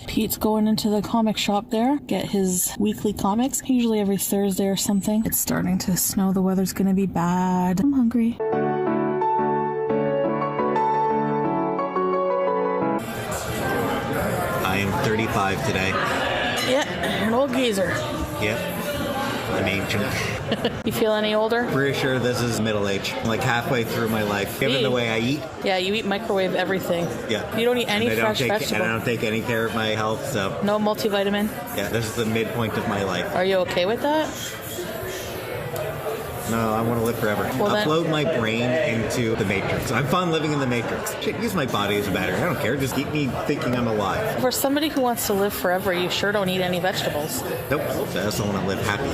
Pete's going into the comic shop there, get his weekly comics, usually every Thursday or something. It's starting to snow, the weather's gonna be bad. I'm hungry. I am 35 today. Yeah, an old geezer. Yep. I'm ancient. You feel any older? Pretty sure this is middle age. Like halfway through my life. Given the way I eat. Yeah, you eat microwave everything. Yeah. You don't eat any fresh vegetable. And I don't take any care of my health, so. No multivitamin? Yeah, this is the midpoint of my life. Are you okay with that? No, I want to live forever. Well, upload my brain into the Matrix. I'm fun living in the Matrix. Shit, use my body as a battery. I don't care. Just keep me thinking I'm alive. For somebody who wants to live forever, you sure don't eat any vegetables. Nope. I also want to live happy.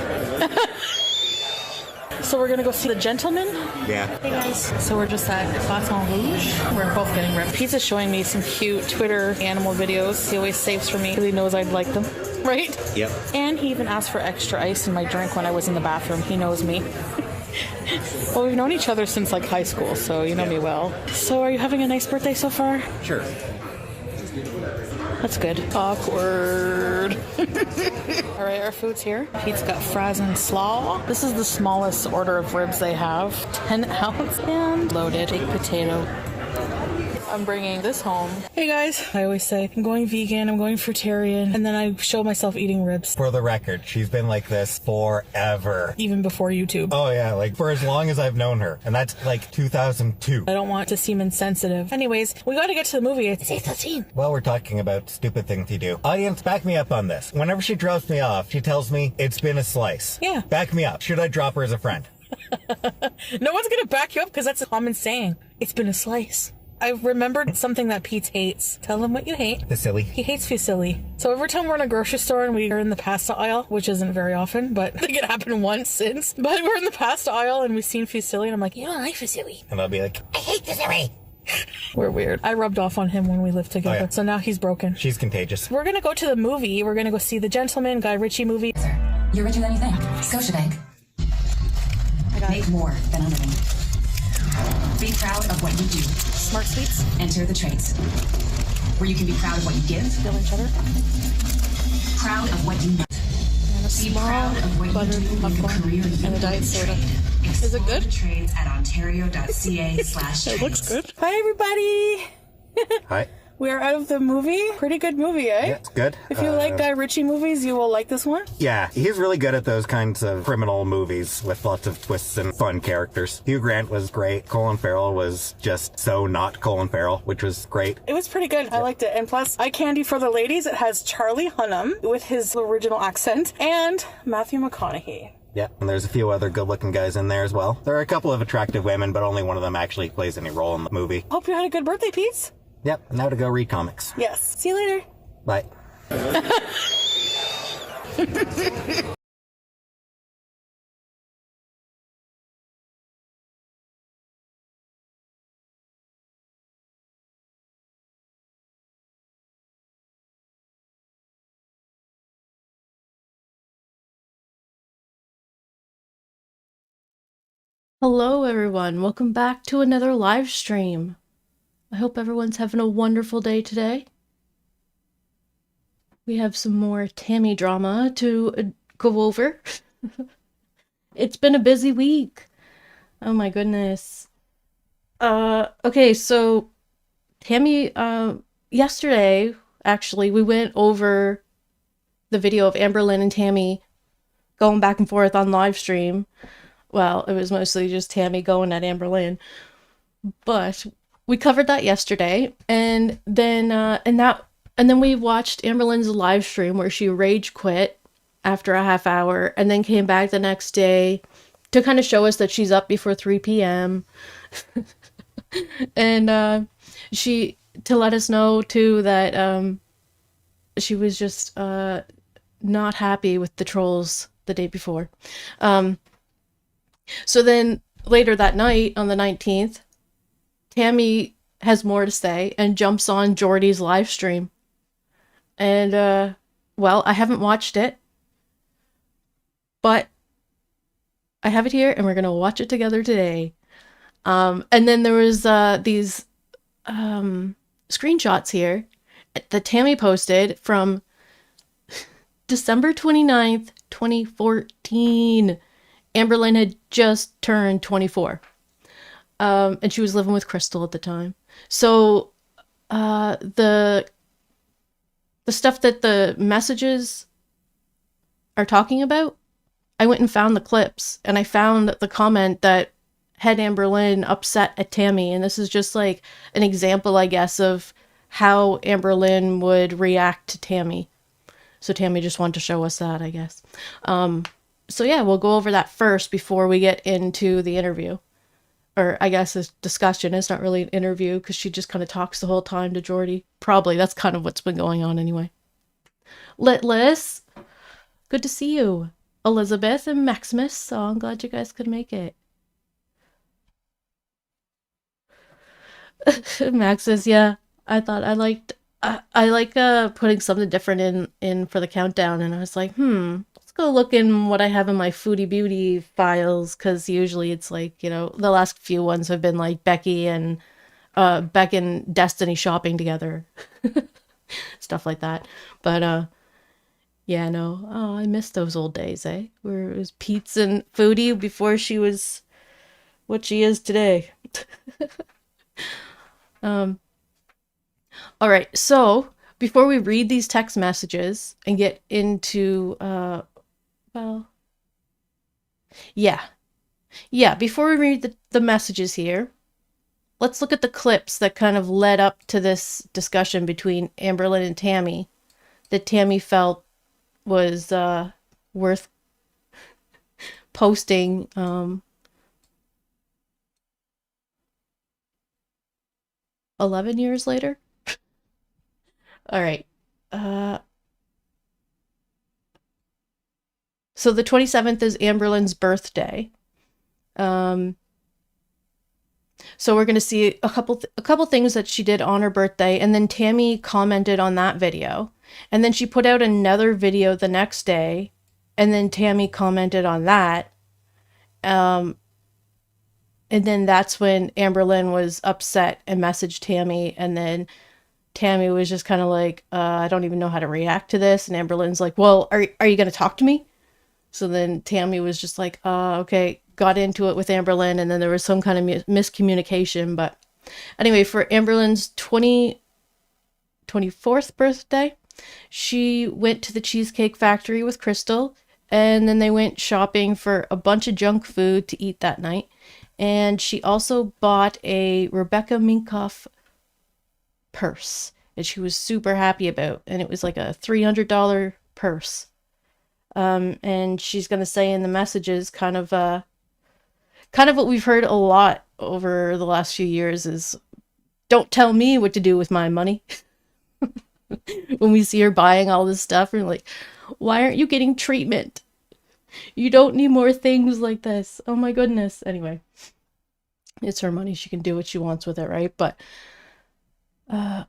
So we're gonna go see The Gentleman? Yeah. Hey guys. So we're just at Baton Rouge. We're both getting ripped. Pizza's showing me some cute Twitter animal videos. He always saves for me because he knows I'd like them. Right? Yep. And he even asked for extra ice in my drink when I was in the bathroom. He knows me. Well, we've known each other since like high school, so you know me well. So are you having a nice birthday so far? Sure. That's good. Awkward. All right, our food's here. Pete's got fries and slaw. This is the smallest order of ribs they have. 10 ounce and loaded baked potato. I'm bringing this home. Hey guys, I always say I'm going vegan, I'm going fruitarian, and then I show myself eating ribs. For the record, she's been like this forever. Even before YouTube. Oh yeah, like for as long as I've known her. And that's like 2002. I don't want to seem insensitive. Anyways, we gotta get to the movie. It's 8:15. Well, we're talking about stupid things you do. Audience, back me up on this. Whenever she drops me off, she tells me it's been a slice. Yeah. Back me up. Should I drop her as a friend? No one's gonna back you up because that's a common saying. It's been a slice. I remembered something that Pete hates. Tell him what you hate. Fusilli. He hates fusilli. So every time we're in a grocery store and we are in the pasta aisle, which isn't very often, but I think it happened once since, but we're in the pasta aisle and we've seen fusilli and I'm like, you don't like fusilli. And I'll be like, I hate fusilli. We're weird. I rubbed off on him when we lived together, Oh, yeah. So now he's broken. She's contagious. We're gonna go to the movie. We're gonna go see The Gentleman, Guy Ritchie movie. You're richer than you think. Scotiabank. Make more than a living. Be proud of what you do. Smart Sweets. Enter the trades, where you can be proud of what you give. Dill and cheddar. Proud of what you know. And a Be small proud of what you buttered do in your popcorn career. and a diet soda. Is it good? Trades at ontario.ca/trades. It looks good. Hi, everybody. Hi. We are out of the movie. Pretty good movie, eh? Yeah, it's good. If you like Guy Ritchie movies, you will like this one. Yeah, he's really good at those kinds of criminal movies with lots of twists and fun characters. Hugh Grant was great. Colin Farrell was just so not Colin Farrell, which was great. It was pretty good. I liked it. And plus, Eye Candy for the Ladies, it has Charlie Hunnam with his original accent and Matthew McConaughey. Yeah, and there's a few other good-looking guys in there as well. There are a couple of attractive women, but only one of them actually plays any role in the movie. Hope you had a good birthday, Pete. Yep, now to go read comics. Yes. See you later. Bye. Hello everyone, welcome back to another live stream. I hope everyone's having a wonderful day today. We have some more Tammie drama to go over. It's been a busy week. Oh my goodness. Okay, so Tammie, yesterday, actually, we went over the video of Amberlynn and Tammie going back and forth on live stream. Well, it was mostly just Tammie going at Amberlynn, but we covered that yesterday, and then we watched Amberlynn's live stream where she rage quit after a half hour, and then came back the next day to kind of show us that she's up before 3 p.m. and she to let us know too that she was just not happy with the trolls the day before. So then later that night on the 19th, Tammie has more to say and jumps on Jordie's live stream. And, well, I haven't watched it, but I have it here and we're going to watch it together today. And then there was these screenshots here, that Tammie posted from December 29th, 2014. Amberlynn had just turned 24. And she was living with Crystal at the time. So the stuff that the messages are talking about, I went and found the clips, and I found the comment that had Amberlynn upset at Tammie. And this is just like an example, I guess, of how Amberlynn would react to Tammie. So Tammie just wanted to show us that, I guess. So yeah, we'll go over that first before we get into the interview. Or I guess this discussion. It's not really an interview because she just kind of talks the whole time to Jordie. Probably. That's kind of what's been going on anyway. Litless, good to see you. Elizabeth and Maximus, so I'm glad you guys could make it. Maximus, yeah. I thought I liked... I like putting something different in for the countdown, and I was like, let's go look in what I have in my Foodie Beauty files, because usually it's like, you know, the last few ones have been like Beck and Destiny shopping together. Stuff like that. But yeah, no. Oh, I miss those old days, eh? Where it was Pete's and Foodie before she was what she is today. All right, so before we read these text messages and get into, before we read the messages here, let's look at the clips that kind of led up to this discussion between Amberlynn and Tammie that Tammie felt was worth posting. 11 years later? All right. So the 27th is Amberlynn's birthday. So we're going to see a couple things that she did on her birthday, and then Tammie commented on that video. And then she put out another video the next day, and then Tammie commented on that. And then that's when Amberlynn was upset and messaged Tammie, and then Tammie was just kind of like, I don't even know how to react to this. And Amberlynn's like, well, are you going to talk to me? So then Tammie was just like, okay, got into it with Amberlynn, and then there was some kind of miscommunication. But anyway, for Amberlynn's 24th birthday, she went to the Cheesecake Factory with Crystal, and then they went shopping for a bunch of junk food to eat that night. And she also bought a Rebecca Minkoff purse, and she was super happy about, and it was like a $300 purse. And she's gonna say in the messages kind of what we've heard a lot over the last few years is, don't tell me what to do with my money. When we see her buying all this stuff, we're like, why aren't you getting treatment? You don't need more things like this. Oh my goodness. Anyway, it's her money. She can do what she wants with it, right? But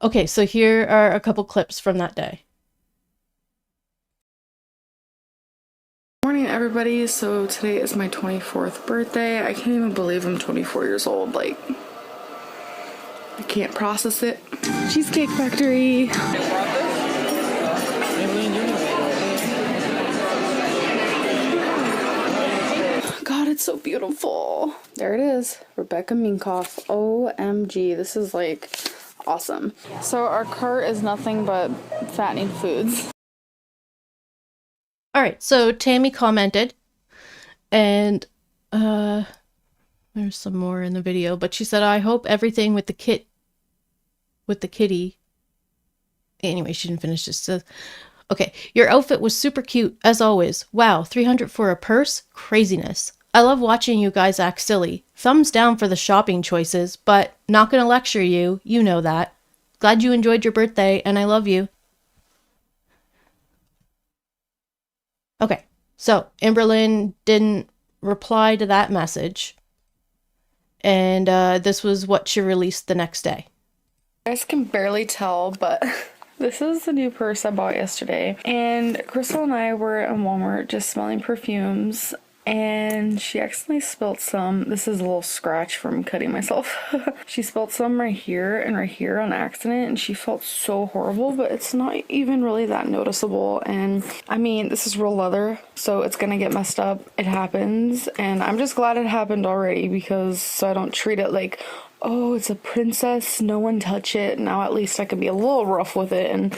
okay, so here are a couple clips from that day. Morning, everybody. So today is my 24th birthday. I can't even believe I'm 24 years old. Like, I can't process it. Cheesecake Factory. God, it's so beautiful. There it is. Rebecca Minkoff. OMG. This is like awesome. So our cart is nothing but fattening foods. All right, so Tammie commented, and there's some more in the video, but she said, I hope everything with the kitty. Anyway, she didn't finish this. So, okay, your outfit was super cute, as always. Wow, $300 for a purse? Craziness. I love watching you guys act silly. Thumbs down for the shopping choices, but not gonna lecture you. You know that. Glad you enjoyed your birthday, and I love you. Okay, so Amberlynn didn't reply to that message, and this was what she released the next day. You guys can barely tell, but this is the new purse I bought yesterday. And Crystal and I were at Walmart just smelling perfumes, and she accidentally spilled some. This is a little scratch from cutting myself. She spilled some right here and right here on accident, and she felt so horrible, but it's not even really that noticeable. And I mean, this is real leather, so it's gonna get messed up. It happens, and I'm just glad it happened already, because so I don't treat it like, oh, it's a princess, no one touch it. Now at least I can be a little rough with it and,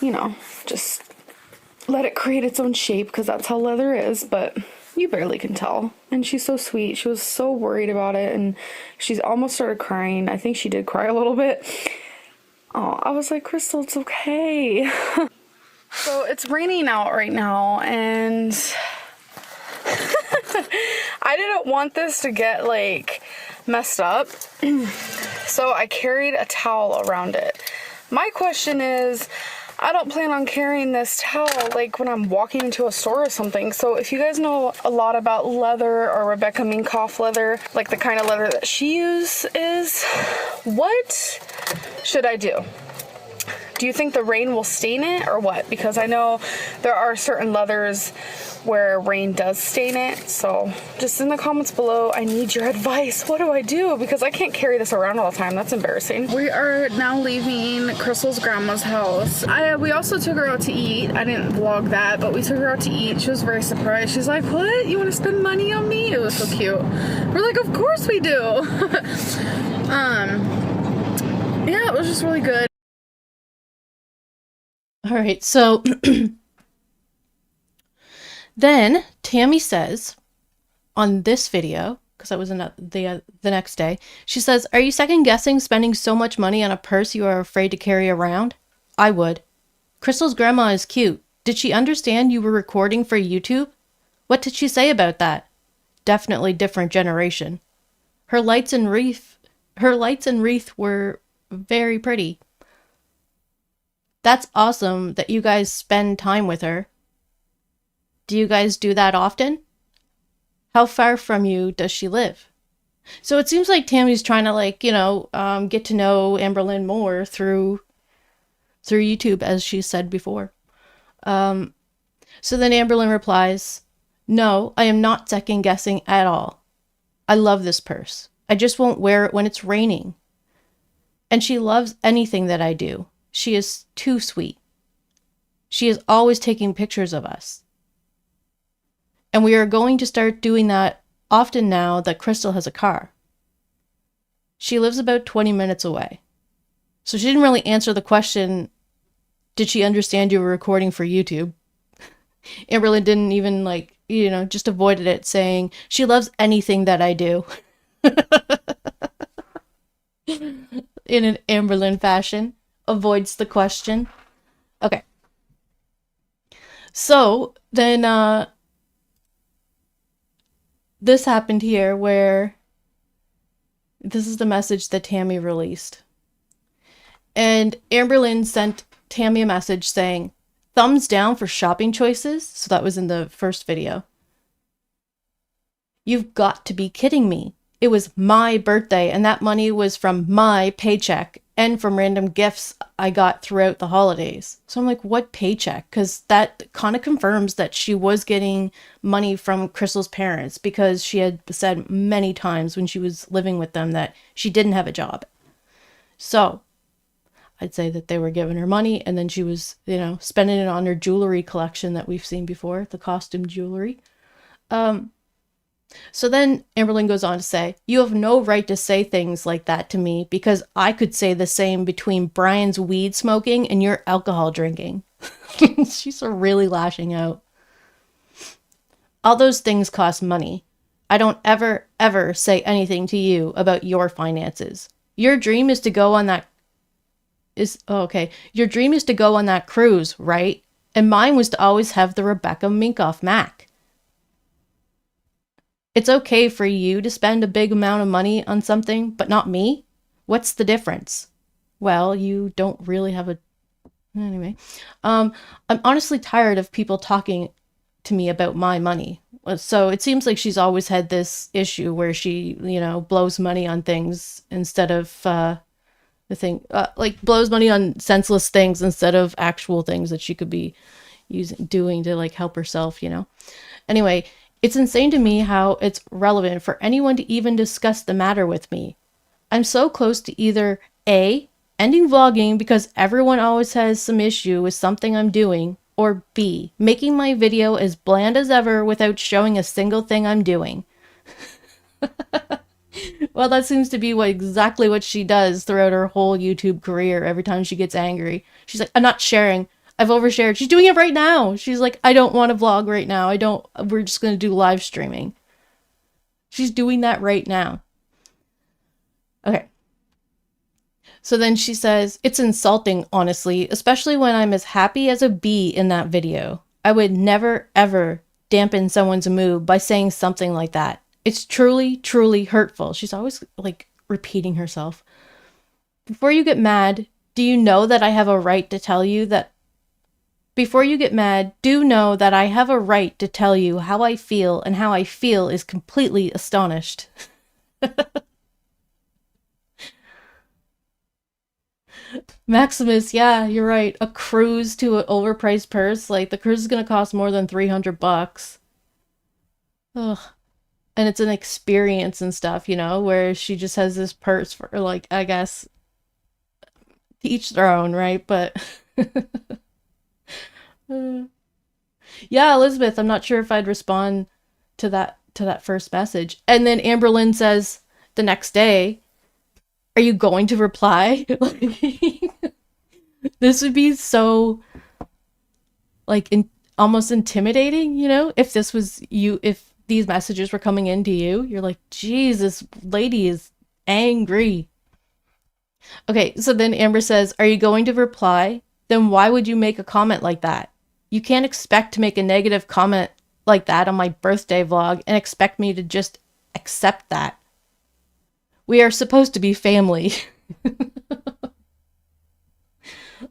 you know, just let it create its own shape, because that's how leather is. But you barely can tell. And she's so sweet. She was so worried about it, and she's almost started crying. I think she did cry a little bit. Oh, I was like, Crystal, it's okay. So it's raining out right now, and I didn't want this to get like messed up, so I carried a towel around it. My question is, I don't plan on carrying this towel like when I'm walking into a store or something. So if you guys know a lot about leather or Rebecca Minkoff leather, like the kind of leather that she uses, what should I do? Do you think the rain will stain it or what? Because I know there are certain leathers where rain does stain it. So just in the comments below, I need your advice. What do I do? Because I can't carry this around all the time. That's embarrassing. We are now leaving Crystal's grandma's house. We also took her out to eat. I didn't vlog that, but we took her out to eat. She was very surprised. She's like, what? You want to spend money on me? It was so cute. We're like, of course we do. Yeah, it was just really good. All right, so then Tammie says on this video, because that was the next day, she says, are you second guessing spending so much money on a purse you are afraid to carry around? I would. Crystal's grandma is cute. Did she understand you were recording for YouTube? What did she say about that? Definitely different generation. Her lights and wreath were very pretty. That's awesome that you guys spend time with her. Do you guys do that often? How far from you does she live? So it seems like Tammie's trying to, like, you know, get to know Amberlynn more through YouTube, as she said before. So then Amberlynn replies, no, I am not second guessing at all. I love this purse. I just won't wear it when it's raining. And she loves anything that I do. She is too sweet. She is always taking pictures of us. And we are going to start doing that often now that Crystal has a car. She lives about 20 minutes away. So she didn't really answer the question, did she understand you were recording for YouTube? Amberlynn didn't even, like, you know, just avoided it, saying she loves anything that I do. In an Amberlynn fashion. Avoids the question. Okay. So then this happened here, where this is the message that Tammie released. And Amberlynn sent Tammie a message saying, thumbs down for shopping choices. So that was in the first video. You've got to be kidding me. It was my birthday, and that money was from my paycheck and from random gifts I got throughout the holidays. So I'm like, what paycheck? Because that kind of confirms that she was getting money from Crystal's parents, because she had said many times when she was living with them that she didn't have a job. So I'd say that they were giving her money, and then she was, you know, spending it on her jewelry collection that we've seen before, the costume jewelry. So then Amberlynn goes on to say, you have no right to say things like that to me, because I could say the same between Brian's weed smoking and your alcohol drinking. She's really lashing out. All those things cost money. I don't ever say anything to you about your finances. Your dream is to go on that Your dream is to go on that cruise, right? And mine was to always have the Rebecca Minkoff Mac. It's okay for you to spend a big amount of money on something, but not me? What's the difference? Well, you don't really have a... Anyway. I'm honestly tired of people talking to me about my money. So it seems like she's always had this issue where she, you know, blows money on things instead of blows money on senseless things instead of actual things that she could be doing to, like, help herself, you know. Anyway, It's insane to me how it's relevant for anyone to even discuss the matter with me. I'm so close to either A, ending vlogging because everyone always has some issue with something I'm doing, or B, making my video as bland as ever without showing a single thing I'm doing. Well, that seems to be exactly what she does throughout her whole YouTube career. Every time she gets angry, she's like, I'm not sharing. I've overshared. She's doing it right now. She's like, I don't want to vlog right now. We're just going to do live streaming. She's doing that right now. Okay. So then she says, it's insulting, honestly, especially when I'm as happy as a bee in that video. I would never, ever dampen someone's mood by saying something like that. It's truly, truly hurtful. She's always like repeating herself. Before you get mad, do you know that I have a right to tell you that? Before you get mad, do know that I have a right to tell you how I feel, and how I feel is completely astonished. Maximus, yeah, you're right. A cruise to an overpriced purse. Like, the cruise is gonna cost more than $300. Ugh. And it's an experience and stuff, you know, where she just has this purse for, like, I guess, to each their own, right? But yeah, Elizabeth, I'm not sure if I'd respond to that first message. And then Amberlynn says the next day, are you going to reply? This would be so, like, almost intimidating, you know, if this was you, if these messages were coming into you. You're like, geez, this lady is angry. Okay, so then Amber says, are you going to reply? Then why would you make a comment like that? You can't expect to make a negative comment like that on my birthday vlog and expect me to just accept that. We are supposed to be family.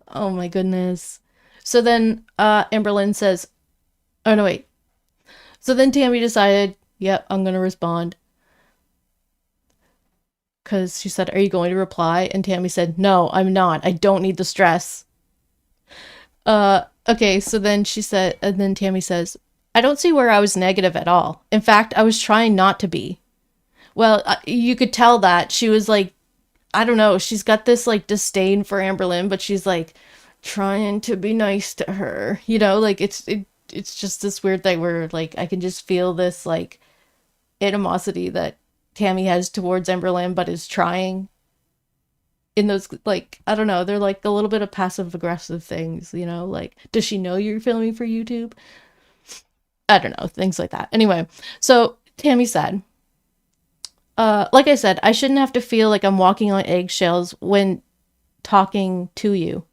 Oh my goodness. So then Amberlynn says, oh no, wait. So then Tammie decided, yep, I'm going to respond. Because she said, are you going to reply? And Tammie said, no, I'm not. I don't need the stress. Okay, so then she said, and then Tammie says, I don't see where I was negative at all. In fact, I was trying not to be. Well, you could tell that she was like, I don't know, she's got this like disdain for Amberlynn, but she's like trying to be nice to her, you know, like it's just this weird thing where like I can just feel this like animosity that Tammie has towards Amberlynn, but is trying in those, like, I don't know, they're like a little bit of passive aggressive things, you know, like, does she know you're filming for YouTube? I don't know, things like that. Anyway, so Tammie said, like I said, I shouldn't have to feel like I'm walking on eggshells when talking to you.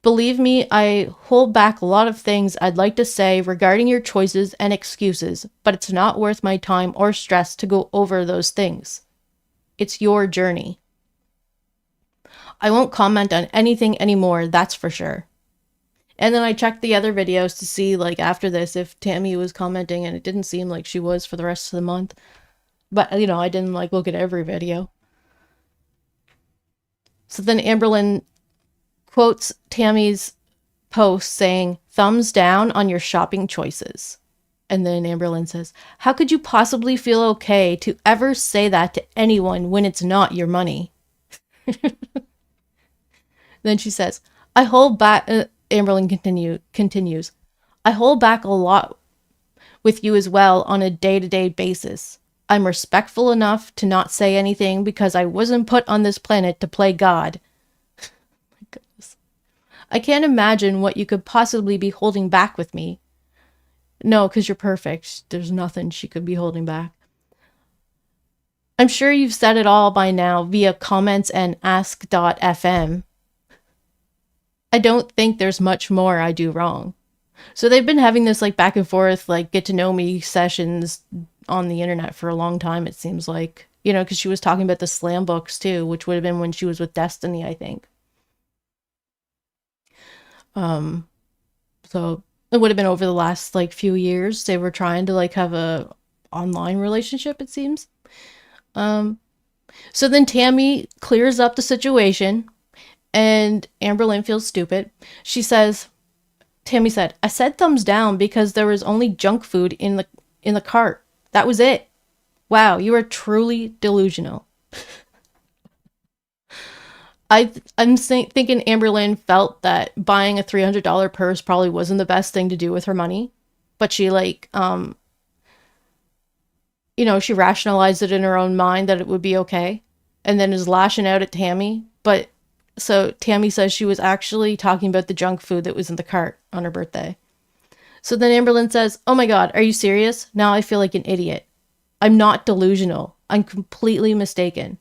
Believe me, I hold back a lot of things I'd like to say regarding your choices and excuses, but it's not worth my time or stress to go over those things. It's your journey. I won't comment on anything anymore, that's for sure. And then I checked the other videos to see, like, after this, if Tammie was commenting, and it didn't seem like she was for the rest of the month. But, you know, I didn't, like, look at every video. So then Amberlynn quotes Tammie's post saying, thumbs down on your shopping choices. And then Amberlynn says, how could you possibly feel okay to ever say that to anyone when it's not your money? Then she says, I hold back... Amberlynn continues, I hold back a lot with you as well on a day-to-day basis. I'm respectful enough to not say anything because I wasn't put on this planet to play God. My goodness. I can't imagine what you could possibly be holding back with me. No, because you're perfect. There's nothing she could be holding back. I'm sure you've said it all by now via comments and ask.fm. I don't think there's much more I do wrong. So they've been having this like back and forth, like get to know me sessions on the internet for a long time, it seems like, you know, because she was talking about the slam books too, which would have been when she was with Destiny, I think. So it would have been over the last like few years. They were trying to like have a online relationship, it seems. So then Tammie clears up the situation. And Amberlynn feels stupid. She says, Tammie said, I said thumbs down because there was only junk food in the cart. That was it. Wow, you are truly delusional. I'm thinking Amberlynn felt that buying a $300 purse probably wasn't the best thing to do with her money, but she like she rationalized it in her own mind that it would be okay, and then is lashing out at Tammie. But so Tammie says she was actually talking about the junk food that was in the cart on her birthday. So then Amberlynn says, "Oh my God, are you serious? Now I feel like an idiot. I'm not delusional. I'm completely mistaken.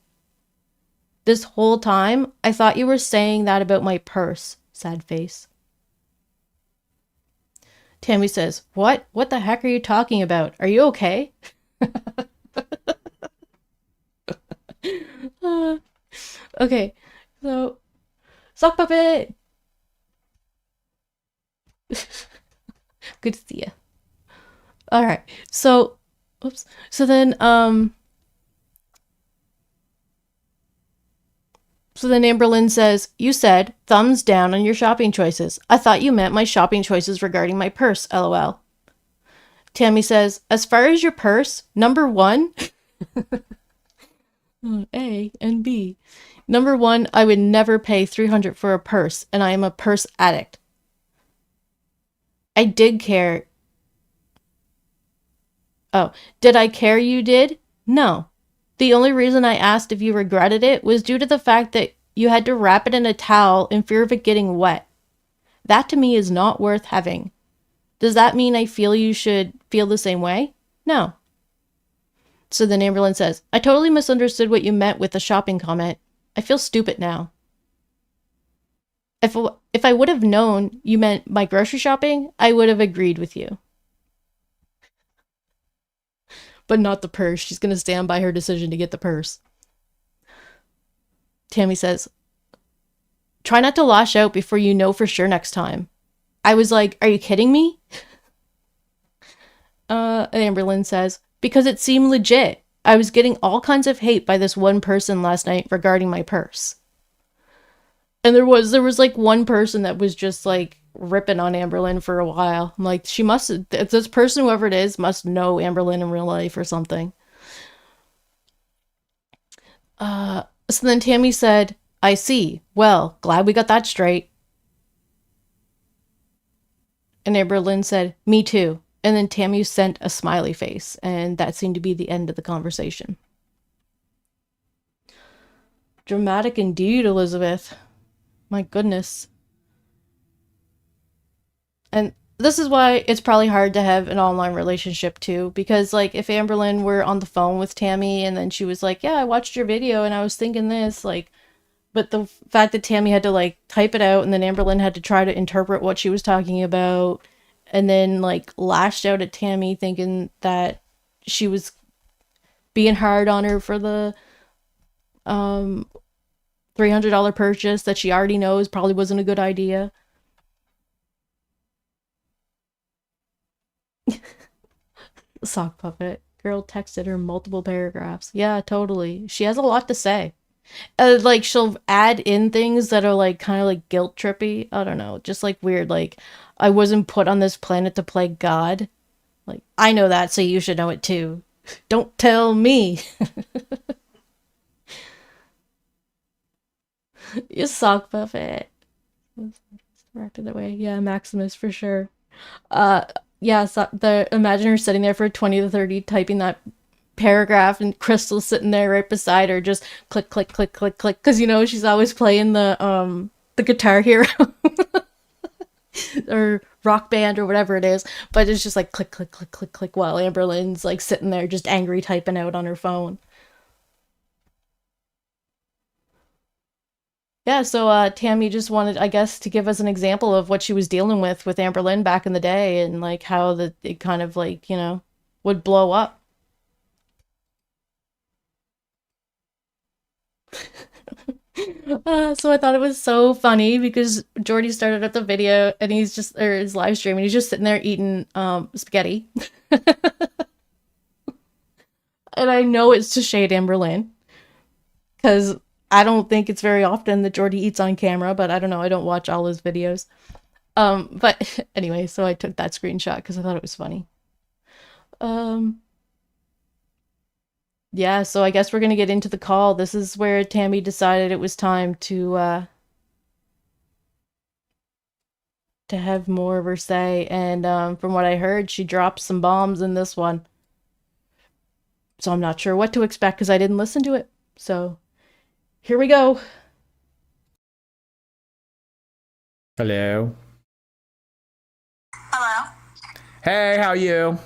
This whole time, I thought you were saying that about my purse." Sad face. Tammie says, What? What the heck are you talking about? Are you okay? Okay, so sock puppet. Good to see you. All right, so oops. So then Amberlynn says, "You said thumbs down on your shopping choices. I thought you meant my shopping choices regarding my purse, lol." Tammie says, "As far as your purse, number one," A and B. "Number one, I would never pay $300 for a purse, and I am a purse addict. I did care." Oh, did I care you did? No. The only reason I asked if you regretted it was due to the fact that you had to wrap it in a towel in fear of it getting wet. That to me is not worth having. Does that mean I feel you should feel the same way? No." So then Amberlynn says, "I totally misunderstood what you meant with the shopping comment. I feel stupid now. If I would have known you meant my grocery shopping, I would have agreed with you." But not the purse. She's going to stand by her decision to get the purse. Tammie says, "Try not to lash out before you know for sure next time." I was like, "Are you kidding me?" Amberlynn says, "Because it seemed legit. I was getting all kinds of hate by this one person last night regarding my purse." And there was like one person that was just like ripping on Amberlynn for a while. I'm like, this person, whoever it is, must know Amberlynn in real life or something. So then Tammie said, "I see. Well, glad we got that straight." And Amberlynn said, "Me too." And then Tammie sent a smiley face, and that seemed to be the end of the conversation. Dramatic indeed, Elizabeth. My goodness. And this is why it's probably hard to have an online relationship too, because like if Amberlynn were on the phone with Tammie and then she was like, "Yeah, I watched your video and I was thinking this," like, but the fact that Tammie had to like type it out and then Amberlynn had to try to interpret what she was talking about and then like lashed out at Tammie thinking that she was being hard on her for the $300 purchase that she already knows probably wasn't a good idea. Sock puppet. Girl texted her multiple paragraphs. Yeah, totally. She has a lot to say. Like she'll add in things that are like kind of like guilt trippy. I don't know, just like weird. Like, "I wasn't put on this planet to play God." Like, I know that, so you should know it too. Don't tell me. You sock puppet. Directed that way. Yeah, Maximus for sure. Yeah, so imagine her sitting there for 20 to 30 typing that paragraph and Crystal sitting there right beside her just click click click click click, because she's always playing the Guitar Hero or Rock Band or whatever it is, but it's just like click click click click click while Amberlynn's like sitting there just angry typing out on her phone. Yeah, so Tammie just wanted, I guess, to give us an example of what she was dealing with Amberlynn back in the day and like how it kind of like, would blow up. So I thought it was so funny because Jordie started up the video and his live stream and he's just sitting there eating spaghetti. And I know it's to shade Amberlynn because I don't think it's very often that Jordie eats on camera, but I don't know. I don't watch all his videos. But anyway, so I took that screenshot because I thought it was funny. Yeah, so I guess we're gonna get into the call. This is where Tammie decided it was time to have more of her say, and from what I heard, she dropped some bombs in this one. So I'm not sure what to expect because I didn't listen to it. So here we go. Hello. Hello. Hey, how are you?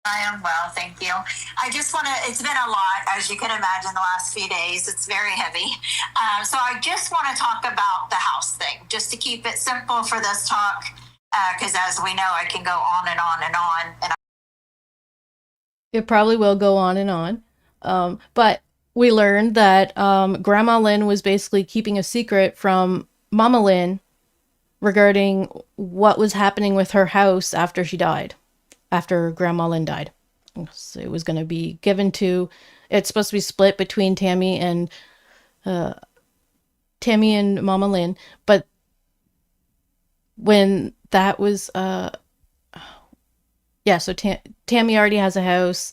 I am well, thank you. I just want to, it's been a lot, as you can imagine, the last few days. It's very heavy. So I just want to talk about the house thing, just to keep it simple for this talk, because as we know, I can go on and on and on. And It probably will go on and on. But we learned that Grandma Lynn was basically keeping a secret from Mama Lynn regarding what was happening with her house after she died. After Grandma Lynn died. So it was going to be given to, it's supposed to be split between Tammie and Mama Lynn, but when that was so Tammie already has a house.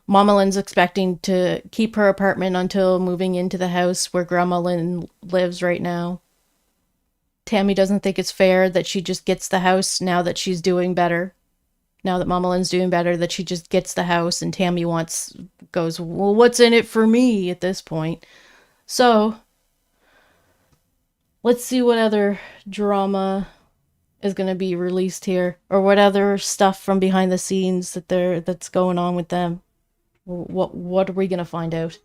Mama Lynn's expecting to keep her apartment until moving into the house where Grandma Lynn lives right now. Tammie doesn't think it's fair that she just gets the house now that she's doing better. Now that Mama Lynn's doing better, that she just gets the house, and Tammie goes, well, what's in it for me at this point? So, let's see what other drama is going to be released here, or what other stuff from behind the scenes that's going on with them. What are we going to find out?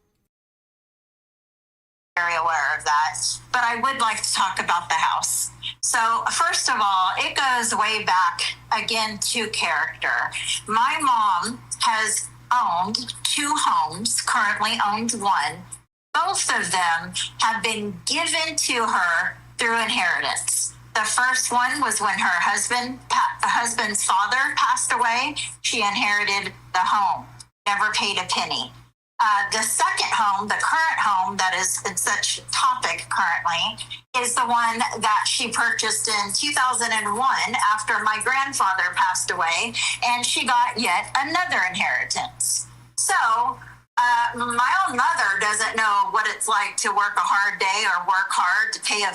very aware of that, but I would like to talk about the house. So first of all, it goes way back again to character. My mom has owned 2 homes, currently owns 1. Both of them have been given to her through inheritance. The first one was when her husband's father passed away. She inherited the home, never paid a penny. The second home, the current home that is in such topic currently, is the one that she purchased in 2001 after my grandfather passed away, and she got yet another inheritance. So my own mother doesn't know what it's like to work a hard day or work hard to pay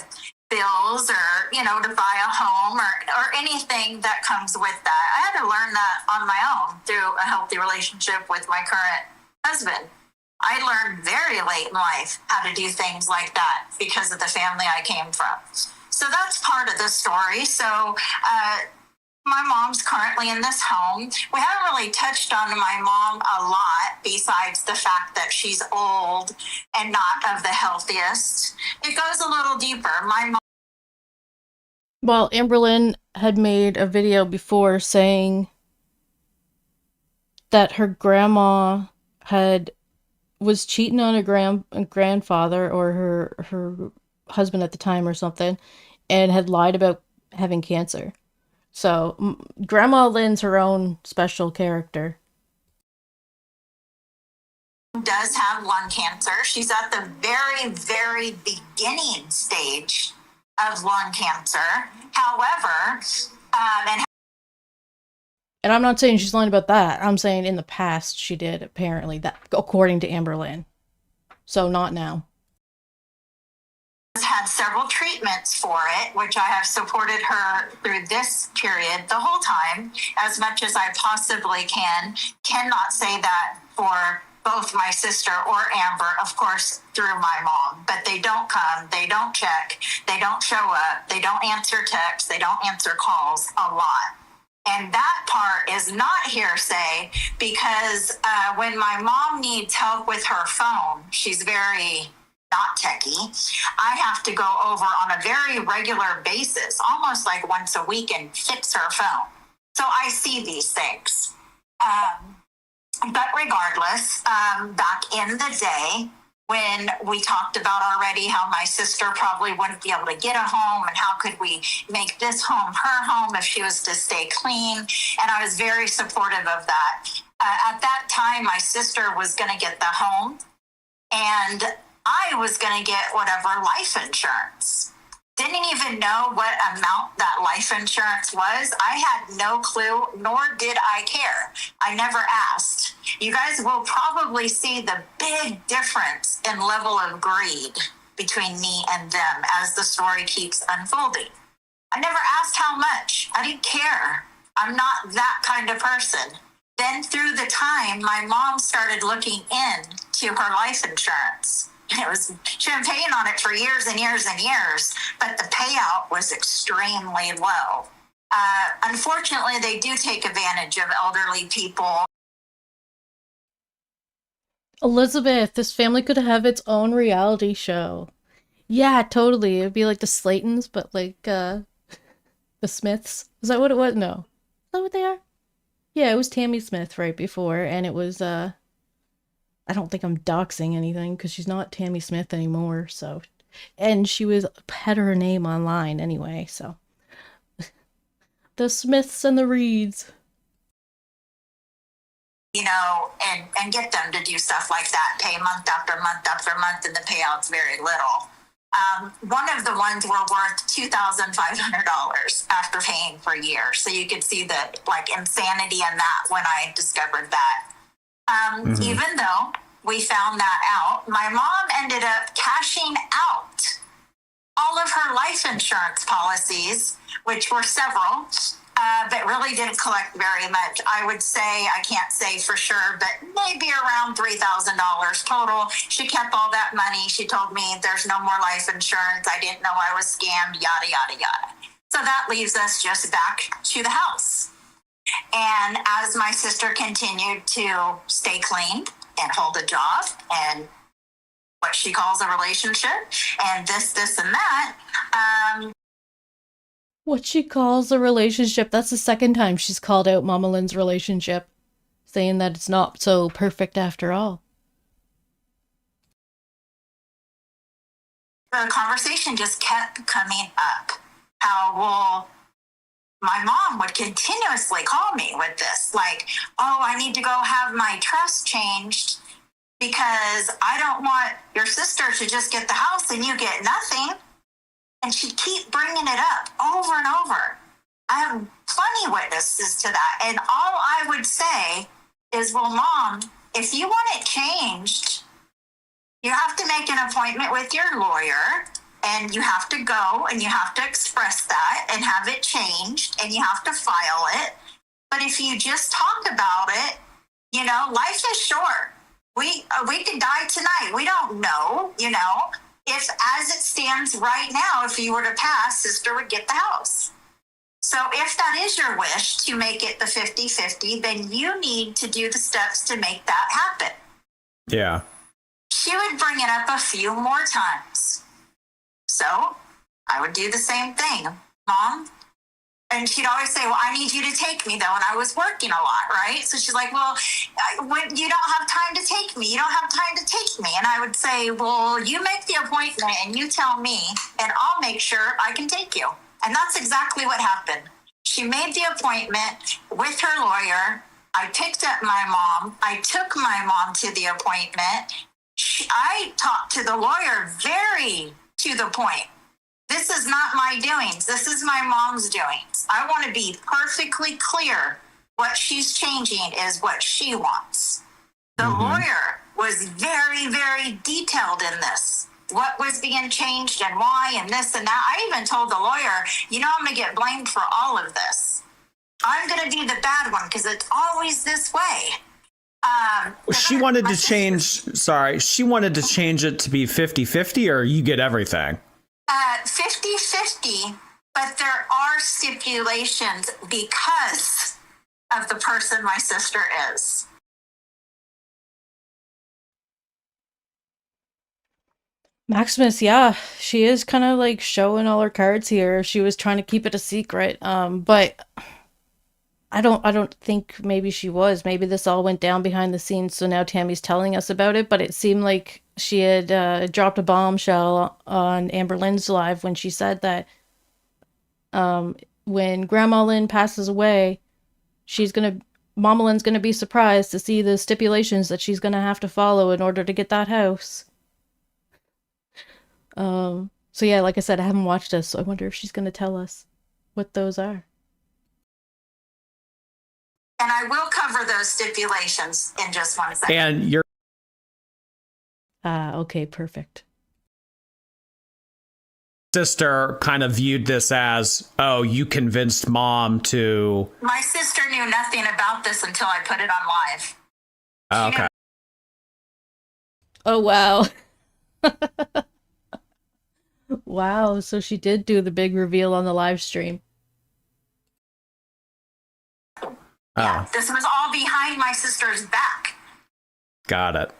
bills or, to buy a home or anything that comes with that. I had to learn that on my own through a healthy relationship with my current husband. I learned very late in life how to do things like that because of the family I came from. So that's part of the story. So my mom's currently in this home. We haven't really touched on my mom a lot besides the fact that she's old and not of the healthiest. It goes a little deeper. My mom. Well, Amberlynn had made a video before saying that her grandma was cheating on a grandfather or her husband at the time or something, and had lied about having cancer. So Grandma Lynn's her own special character. Does have lung cancer. She's at the very, very beginning stage of lung cancer. However, and I'm not saying she's lying about that. I'm saying in the past she did, apparently, that according to Amberlynn. So not now. Has had several treatments for it, which I have supported her through this period the whole time, as much as I possibly can. Cannot say that for both my sister or Amber, of course, through my mom. But they don't come, they don't check, they don't show up, they don't answer texts, they don't answer calls a lot. And that part is not hearsay because when my mom needs help with her phone, she's very not techie. I have to go over on a very regular basis, almost like once a week, and fix her phone. So I see these things. But regardless, back in the day, when we talked about already how my sister probably wouldn't be able to get a home and how could we make this home her home if she was to stay clean. And I was very supportive of that. At that time, my sister was going to get the home and I was going to get whatever life insurance. Didn't even know what amount that life insurance was. I had no clue, nor did I care. I never asked. You guys will probably see the big difference in level of greed between me and them as the story keeps unfolding. I never asked how much. I didn't care. I'm not that kind of person. Then through the time, my mom started looking into her life insurance. She'd been paying on it for years and years and years, but the payout was extremely low. Unfortunately, they do take advantage of elderly people. Elizabeth, this family could have its own reality show. Yeah, totally. It'd be like the Slaytons, but like, the Smiths. Is that what it was? No. Is that what they are? Yeah, it was Tammie Smith right before, and it was, I don't think I'm doxing anything, because she's not Tammie Smith anymore, so. And she was had her name online anyway, so. The Smiths and the Reeds. You know, and get them to do stuff like that, pay month after month after month, and the payout's very little. One of the ones were worth $2,500 after paying for a year. So you could see the insanity in that when I discovered that. Even though we found that out, my mom ended up cashing out all of her life insurance policies, which were several, but really didn't collect very much. I would say, I can't say for sure, but maybe around $3,000 total. She kept all that money. She told me there's no more life insurance. I didn't know I was scammed, yada, yada, yada. So that leaves us just back to the house. And as my sister continued to stay clean and hold a job and what she calls a relationship and this, and that, What she calls a relationship. That's the second time she's called out Mama Lynn's relationship, saying that it's not so perfect after all. the conversation just kept coming up. How, well, my mom would continuously call me with this, like, oh, I need to go have my trust changed because I don't want your sister to just get the house and you get nothing. And she'd keep bringing it up over and over. I have plenty witnesses to that. And all I would say is, well, Mom, if you want it changed, you have to make an appointment with your lawyer and you have to go and you have to express that and have it changed and you have to file it. But if you just talk about it, you know, life is short. We could die tonight. We don't know, you know. If, as it stands right now, if you were to pass, sister would get the house. So if that is your wish to make it the 50-50, then you need to do the steps to make that happen. Yeah. She would bring it up a few more times. So I would do the same thing. Mom, and she'd always say, well, I need you to take me, though. And I was working a lot, right? So she's like, well, when you don't have time to take me. You don't have time to take me. And I would say, well, you make the appointment and you tell me, and I'll make sure I can take you. And that's exactly what happened. She made the appointment with her lawyer. I picked up my mom. I took my mom to the appointment. I talked to the lawyer very to the point. This is not my doings. This is my mom's doings. I want to be perfectly clear. What she's changing is what she wants. The lawyer was very, very detailed in this. What was being changed and why and this and that. I even told the lawyer, you know, I'm going to get blamed for all of this. I'm going to be the bad one because it's always this way. She wanted to change, she wanted to change it to be 50-50 or you get everything. 50-50, but there are stipulations because of the person my sister is. Maximus, yeah, she is kind of like showing all her cards here. She was trying to keep it a secret, but I don't think maybe she was. Maybe this all went down behind the scenes, so now Tammie's telling us about it, but it seemed like she had dropped a bombshell on Amberlynn's live when she said that when Grandma Lynn passes away, Mama Lynn's gonna be surprised to see the stipulations that she's gonna have to follow in order to get that house. So So yeah, like I said, I haven't watched this, so I wonder if she's going to tell us what those are. And I will cover those stipulations in just 1 second. And your Okay, perfect. sister kind of viewed this as, oh, you convinced mom to. My sister knew nothing about this until I put it on live. Okay. Oh, wow. Wow, so she did do the big reveal on the live stream. Yeah, this was all behind my sister's back. Got it.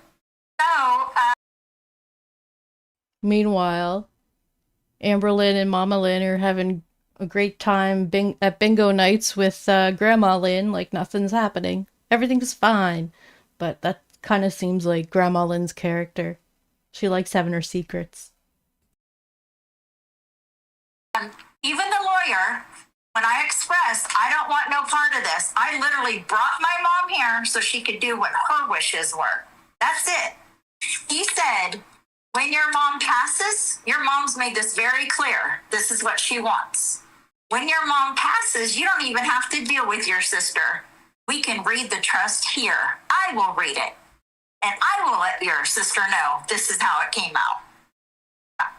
So, Meanwhile, Amberlynn and Mama Lynn are having a great time at bingo nights with Grandma Lynn, like nothing's happening. Everything's fine. But that kind of seems like Grandma Lynn's character. She likes having her secrets. even the lawyer, when I expressed, I don't want no part of this, I literally brought my mom here so she could do what her wishes were. That's it. He said, when your mom passes, your mom's made this very clear. This is what she wants. When your mom passes, you don't even have to deal with your sister. We can read the trust here. I will read it. And I will let your sister know this is how it came out.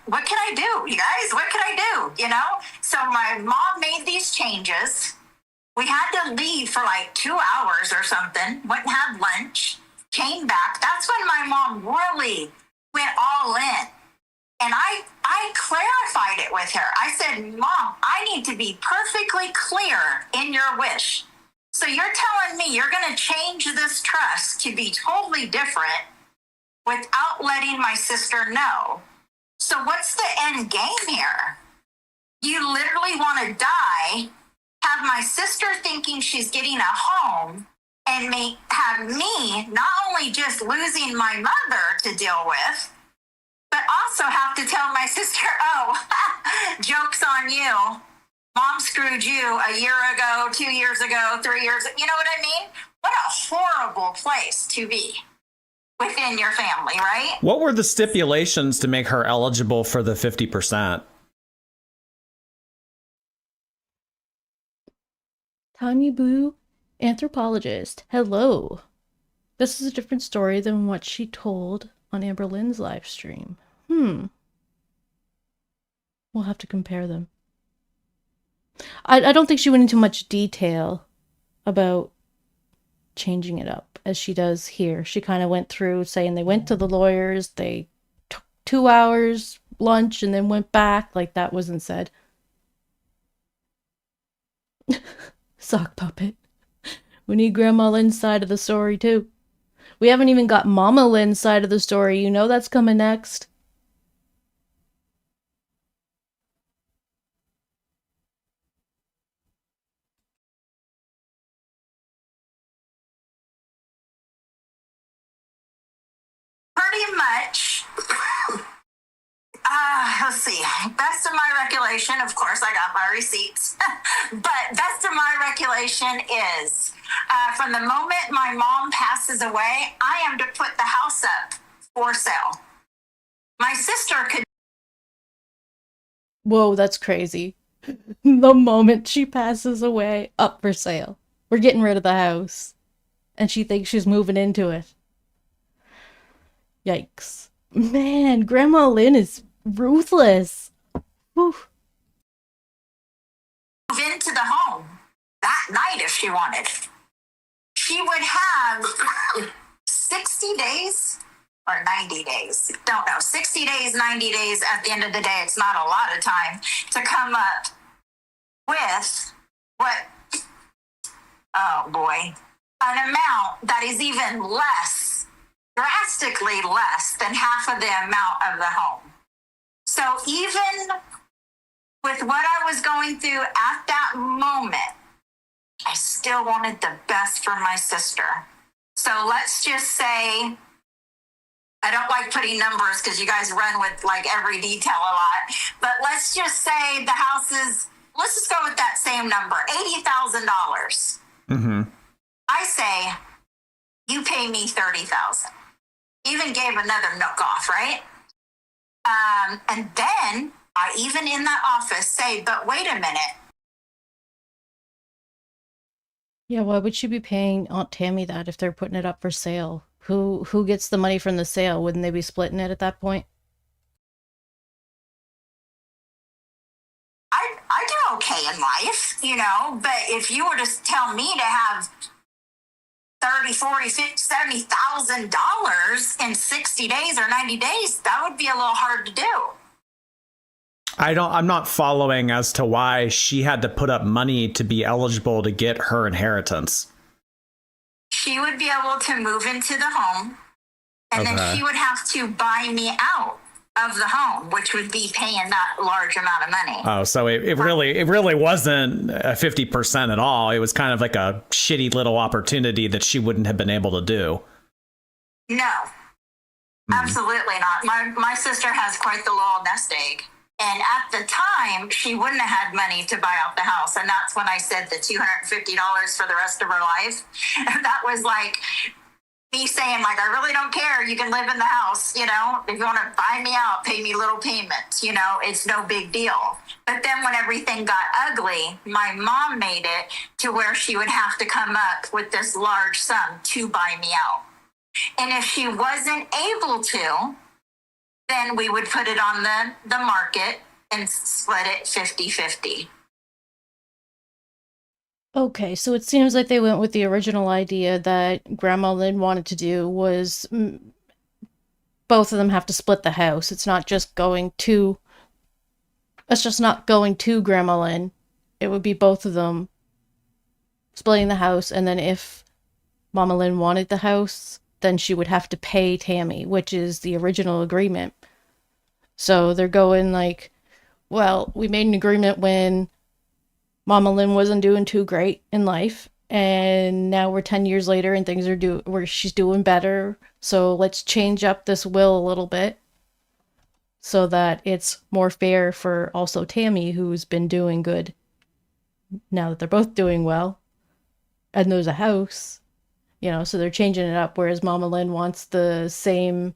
What can I do, you guys? What can I do? You know? So my mom made these changes. We had to leave for like 2 hours or something, went and had lunch, came back. That's when my mom really went all in. And I clarified it with her. I said, Mom, I need to be perfectly clear in your wish. So you're telling me you're going to change this trust to be totally different without letting my sister know. So what's the end game here? You literally want to die, have my sister thinking she's getting a home, and have me not only just losing my mother to deal with, but also have to tell my sister, oh, joke's on you. Mom screwed you a year ago, 2 years ago, 3 years ago. You know what I mean? What a horrible place to be within your family, right? What were the stipulations to make her eligible for the 50%? Tanya Boo, anthropologist. Hello. This is a different story than what she told on Amberlynn's live stream. We'll have to compare them. I don't think she went into much detail about changing it up as she does here. She kind of went through saying they went to the lawyers, they took 2 hours lunch and then went back. Like that wasn't said. Sock puppet. We need Grandma Lynn's side of the story too. We haven't even got Mama Lynn's side of the story. You know that's coming next. Pretty much. Let's see. Best of my recollection, of course, I got my receipts. But best of my recollection is from the moment my mom passes away, I am to put the house up for sale. My sister could. Whoa, that's crazy. The moment she passes away, up for sale. We're getting rid of the house. And she thinks she's moving into it. Yikes. Man, Grandma Lynn is ruthless. Whew. Move into the home that night if she wanted. She would have 60 days or 90 days. Don't know. 60 days, 90 days. At the end of the day, it's not a lot of time to come up with what, oh boy, an amount that is even less, drastically less than half of the amount of the home. So even with what I was going through at that moment, I still wanted the best for my sister. So let's just say, I don't like putting numbers because you guys run with like every detail a lot, but let's just say the house is, let's just go with that same number, $80,000. Mm-hmm. I say, you pay me $30,000. Even gave another nook off, right? And then even in that office, say, but wait a minute. Yeah, why would she be paying Aunt Tammie that if they're putting it up for sale? Who gets the money from the sale? Wouldn't they be splitting it at that point? I do okay in life, you know, but if you were to tell me to have 30, 40, 50, $70,000 in 60 days or 90 days, that would be a little hard to do. I'm not following as to why she had to put up money to be eligible to get her inheritance. She would be able to move into the home, and then she would have to buy me out of the home, which would be paying that large amount of money. Oh, so it really wasn't a 50% at all. It was kind of like a shitty little opportunity that she wouldn't have been able to do. No, absolutely not. My sister has quite the little nest egg. And at the time, she wouldn't have had money to buy out the house. And that's when I said the $250 for the rest of her life. And that was like me saying, like, I really don't care. You can live in the house, you know. If you want to buy me out, pay me little payments, you know. It's no big deal. But then when everything got ugly, my mom made it to where she would have to come up with this large sum to buy me out. And if she wasn't able to, then we would put it on the market and split it 50-50. Okay, so it seems like they went with the original idea that Grandma Lynn wanted to do was both of them have to split the house. It's not just going to Grandma Lynn. It would be both of them splitting the house, and then if Mama Lynn wanted the house, then she would have to pay Tammie, which is the original agreement. So they're going like, well, we made an agreement when Mama Lynn wasn't doing too great in life, and now we're 10 years later and things are where she's doing better. So let's change up this will a little bit so that it's more fair for also Tammie, who's been doing good now that they're both doing well. And there's a house, you know, so they're changing it up, whereas Mama Lynn wants the same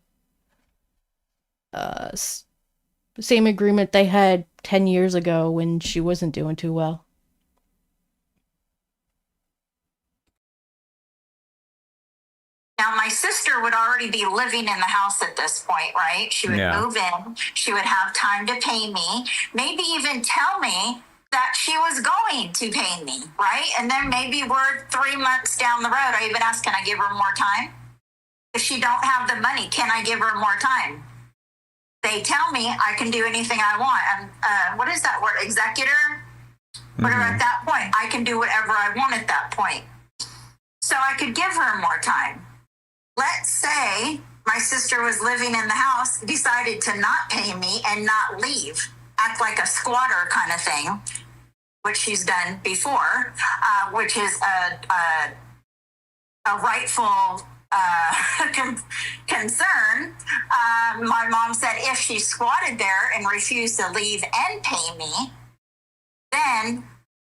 agreement they had 10 years ago when she wasn't doing too well. Now, my sister would already be living in the house at this point, right? She would move in. She would have time to pay me, maybe even tell me that she was going to pay me, right? And then maybe we're 3 months down the road. I even asked, can I give her more time? If she don't have the money, can I give her more time? They tell me I can do anything I want. I'm, what is that word? Executor? Whatever. At that point, I can do whatever I want at that point. So I could give her more time. Let's say my sister was living in the house, decided to not pay me and not leave, act like a squatter kind of thing, which she's done before, which is a rightful concern. My mom said if she squatted there and refused to leave and pay me, then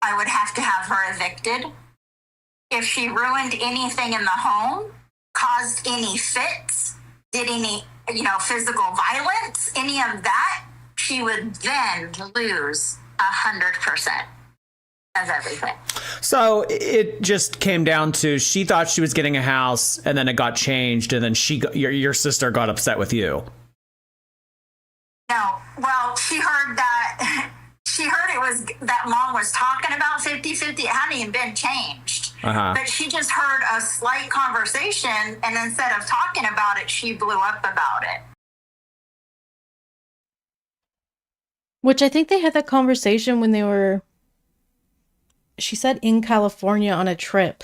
I would have to have her evicted. If she ruined anything in the home, caused any fits, did any, physical violence, any of that, she would then lose 100% of everything. So it just came down to she thought she was getting a house, and then it got changed, and then your sister got upset with you. No, well, she heard that. She heard it was that mom was talking about 50-50. It hadn't even been changed. But she just heard a slight conversation, and instead of talking about it, she blew up about it. Which I think they had that conversation when they were, she said, in California on a trip.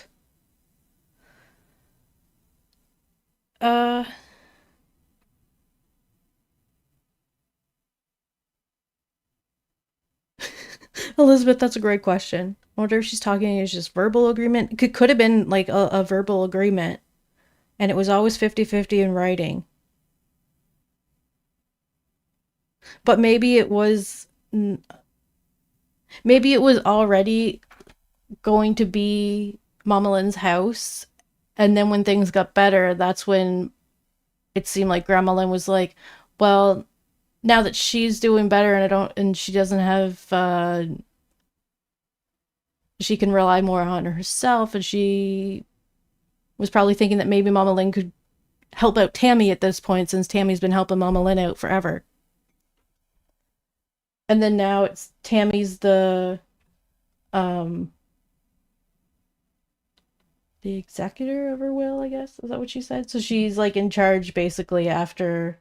Elizabeth, that's a great question. I wonder if she's talking is just verbal agreement. It could have been like a verbal agreement, and it was always 50-50 in writing. But maybe it was already going to be Mama Lynn's house, and then when things got better, that's when it seemed like Grandma Lynn was like, well, now that she's doing better and she doesn't have, she can rely more on herself, and she was probably thinking that maybe Mama Lynn could help out Tammie at this point, since Tammie's been helping Mama Lynn out forever. And then now it's Tammie's the executor of her will, I guess. Is that what she said? So she's like in charge basically after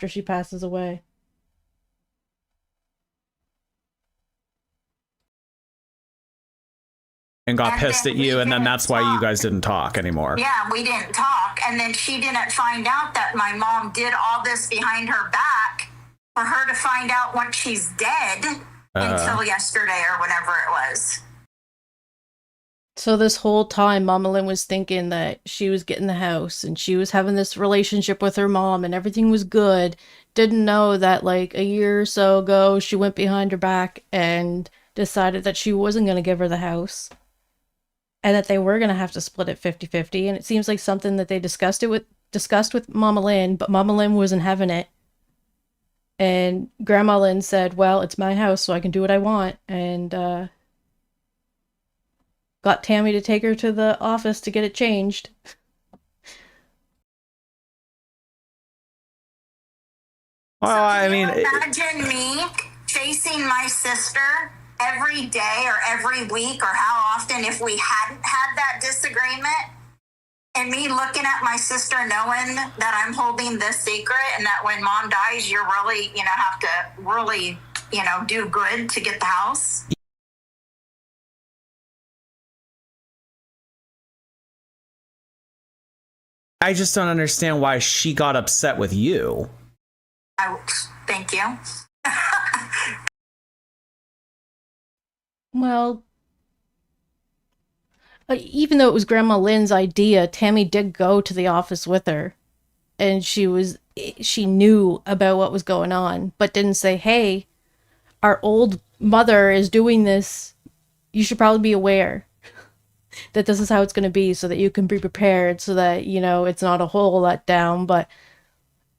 she passes away. And got pissed then at you, we and then didn't that's why you talk. guys didn't talk anymore. Yeah, we didn't talk. And then she didn't find out that my mom did all this behind her back for her to find out once she's dead until yesterday or whenever it was. So this whole time, Mama Lynn was thinking that she was getting the house and she was having this relationship with her mom and everything was good. Didn't know that like a year or so ago, she went behind her back and decided that she wasn't going to give her the house. And that they were going to have to split it 50-50. And it seems like something that they discussed with Mama Lynn, but Mama Lynn wasn't having it. And Grandma Lynn said, well, it's my house, so I can do what I want. And got Tammie to take her to the office to get it changed. Well, I mean, Imagine me chasing my sister every day or every week or how often if we hadn't had that disagreement, and me looking at my sister knowing that I'm holding this secret and that when mom dies, you're really, have to really, do good to get the house. I just don't understand why she got upset with you. Thank you. Well, even though it was Grandma Lynn's idea, Tammie did go to the office with her. And she knew about what was going on, but didn't say, hey, our old mother is doing this. You should probably be aware that this is how it's going to be so that you can be prepared so that, it's not a whole letdown. But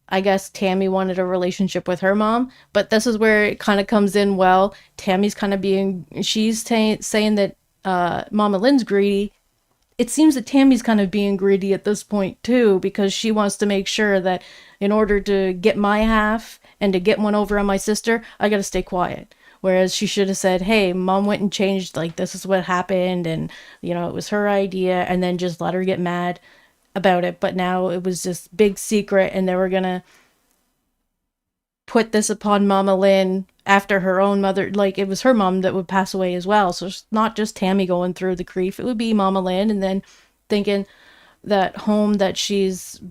I guess Tammie wanted a relationship with her mom, but this is where it kind of comes in. Well, Tammie's kind of she's saying that Mama Lynn's greedy. It seems that Tammie's kind of being greedy at this point too, because she wants to make sure that in order to get my half and to get one over on my sister, I got to stay quiet. Whereas she should have said, hey, mom went and changed, like, this is what happened, and, it was her idea, and then just let her get mad about it. But now it was this big secret, and they were gonna put this upon Mama Lynn after her own mother. Like, it was her mom that would pass away as well, so it's not just Tammie going through the grief. It would be Mama Lynn, and then thinking that home that she's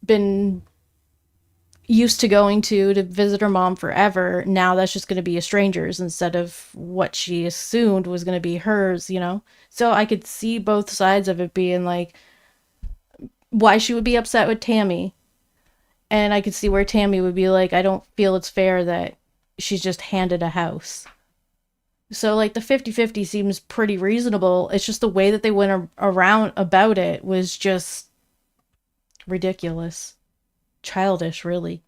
been used to going to visit her mom forever, now that's just going to be a stranger's instead of what she assumed was going to be hers, So I could see both sides of it being like why she would be upset with Tammie, and I could see where Tammie would be like, I don't feel it's fair that she's just handed a house. So like the 50-50 seems pretty reasonable. It's just the way that they went around about it was just ridiculous. Childish, really.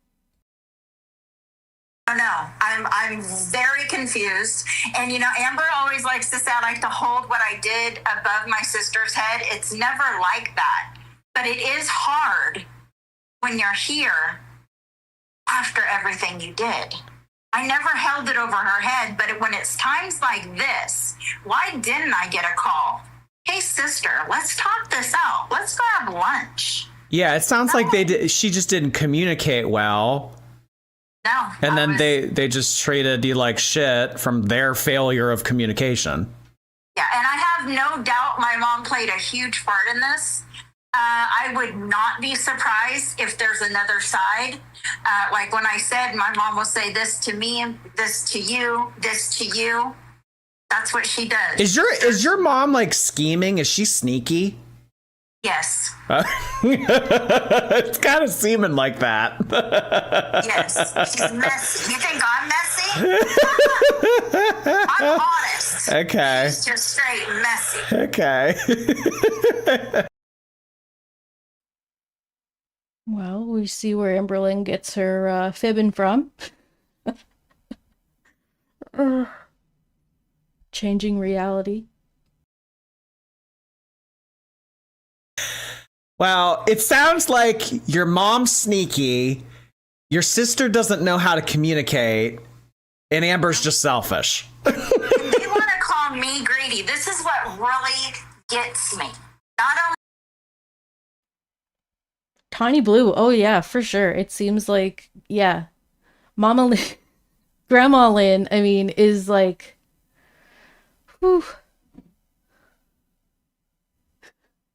No, I'm very confused. And Amber always likes to say I like to hold what I did above my sister's head. It's never like that. But it is hard when you're here after everything you did. I never held it over her head, but when it's times like this, why didn't I get a call? Hey sister, let's talk this out. Let's go have lunch. Yeah, it sounds like she just didn't communicate well. No. And then they just treated you like shit from their failure of communication. Yeah, and I have no doubt my mom played a huge part in this. I would not be surprised if there's another side. Like when I said my mom will say this to me, this to you, this to you. That's what she does. Is your mom like scheming? Is she sneaky? Yes. It's kind of seeming like that. Yes. She's messy. You think I'm messy? I'm honest. Okay. She's just straight messy. Okay. Well, we see where Amberlynn gets her fibbing from. Changing reality. Well, it sounds like your mom's sneaky, your sister doesn't know how to communicate, and Amber's just selfish. They want to call me greedy. This is what really gets me. Not only Tiny Blue. Oh yeah, for sure. It seems like, yeah. Mama Lynn, Grandma Lynn, I mean, is like, whew.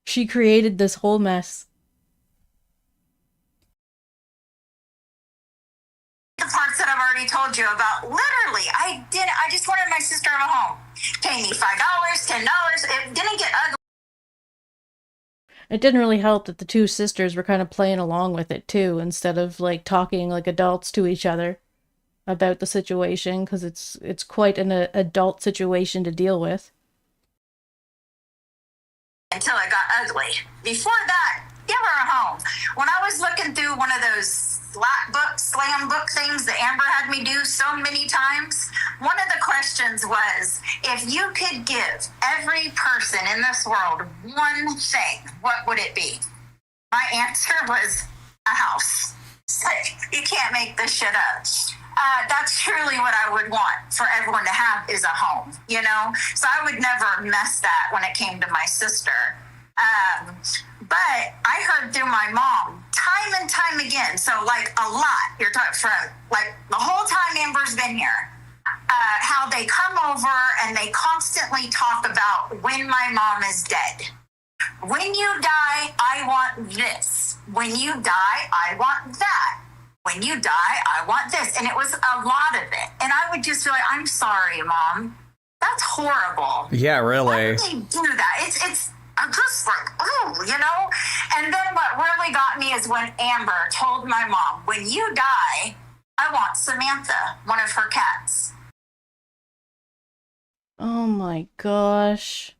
She created this whole mess. the parts that I've already told you about. Literally, I just wanted my sister to have a home. Pay me $5, $10. It didn't get ugly. It didn't really help that the two sisters were kind of playing along with it too, instead of like talking like adults to each other about the situation, because it's quite an adult situation to deal with. Until it got ugly. Before that, give her a home. When I was looking through one of those slam book things that Amber had me do so many times, one of the questions was, if you could give every person in this world one thing, what would it be? My answer was a house. It's like, you can't make this shit up. That's truly what I would want for everyone to have, is a home, you know? So I would never mess that when it came to my sister. But I heard through my mom time and time again, so like a lot, you're talking from like the whole time Amber's been here, how they come over and they constantly talk about when my mom is dead. When you die, I want this. When you die, I want that. When you die, I want this. And it was a lot of it. And I would just feel like, I'm sorry, Mom. That's horrible. Yeah, really. Why would they do that? It's I'm just like, ooh, you know? And then what really got me is when Amber told my mom, when you die, I want Samantha, one of her cats. Oh my gosh.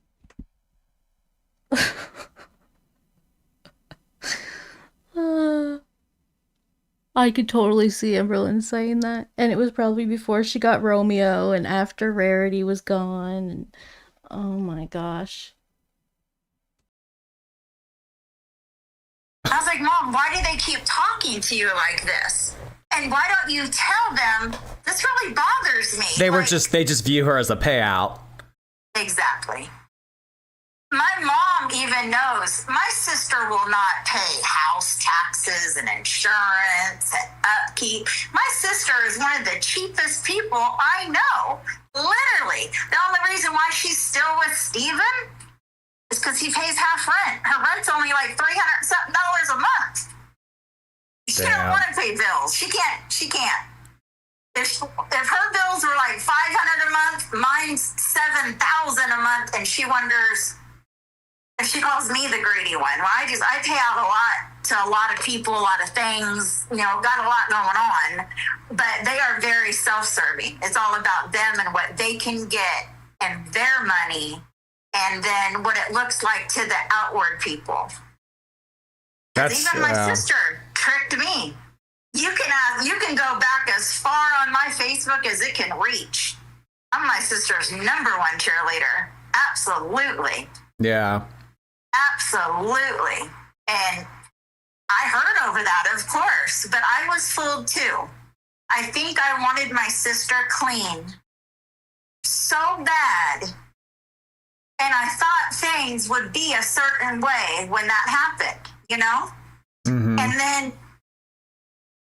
I could totally see Amberlynn saying that. And it was probably before she got Romeo and after Rarity was gone. And oh my gosh. I was like, Mom, why do they keep talking to you like this? And why don't you tell them, this really bothers me? They just view her as a payout. Exactly. My mom even knows my sister will not pay house taxes and insurance and upkeep. My sister is one of the cheapest people I know. Literally. The only reason why she's still with Steven is because he pays half rent. Her rent's only like $300-something a month. She don't want to pay bills. She can't. If her bills were like $500 a month, mine's $7,000 a month, and she wonders if she calls me the greedy one. Well, I pay out a lot to a lot of people, a lot of things, you know, got a lot going on, but they are very self-serving. It's all about them and what they can get and their money, and then what it looks like to the outward people. Even my sister tricked me. You can go back as far on my Facebook as it can reach. I'm my sister's #1 cheerleader. Absolutely. Yeah. Absolutely. And I heard over that, of course, but I was fooled too. I think I wanted my sister clean so bad. And I thought things would be a certain way when that happened, you know? Mm-hmm. And then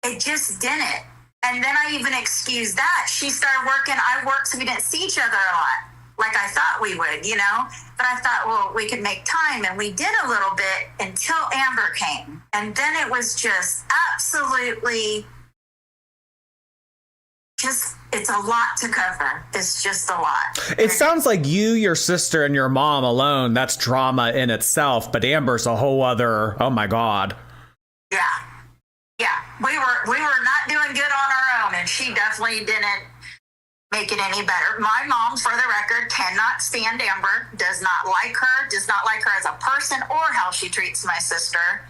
it just didn't. And then I even excused that. She started working. I worked, so we didn't see each other a lot, like I thought we would, you know? But I thought, well, we could make time. And we did a little bit until Amber came. And then it was just absolutely it's a lot to cover. It's just a lot. It sounds like you, your sister, and your mom alone, that's drama in itself. But Amber's a whole other, oh my God. Yeah. Yeah. We were not doing good on our own. And she definitely didn't make it any better. My mom, for the record, cannot stand Amber, does not like her as a person or how she treats my sister.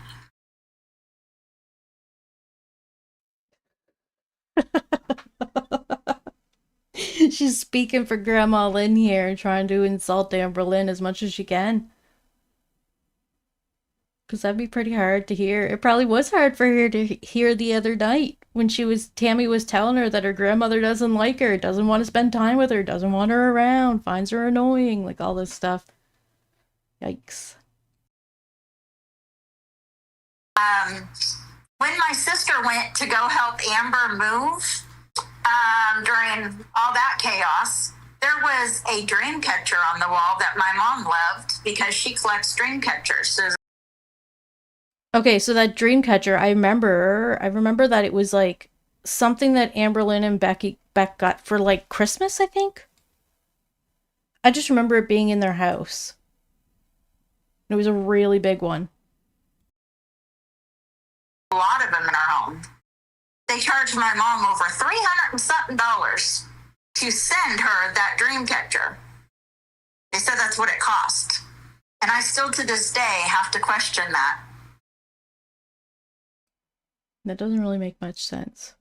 She's speaking for Grandma Lynn here, trying to insult Amberlynn as much as she can. Because that'd be pretty hard to hear. It probably was hard for her to hear the other night when Tammie was telling her that her grandmother doesn't like her, doesn't want to spend time with her, doesn't want her around, finds her annoying, like all this stuff. Yikes. When my sister went to go help Amber move, during all that chaos, there was a dream catcher on the wall that my mom loved because she collects dream catchers. So Okay, so that dream catcher, I remember that it was like something that Amberlynn and Beck got for like Christmas, I think. I just remember it being in their house. It was a really big one. a lot of them in our home. They charged my mom over $300 and something to send her that dream catcher. They said that's what it cost. And I still to this day have to question that. That doesn't really make much sense.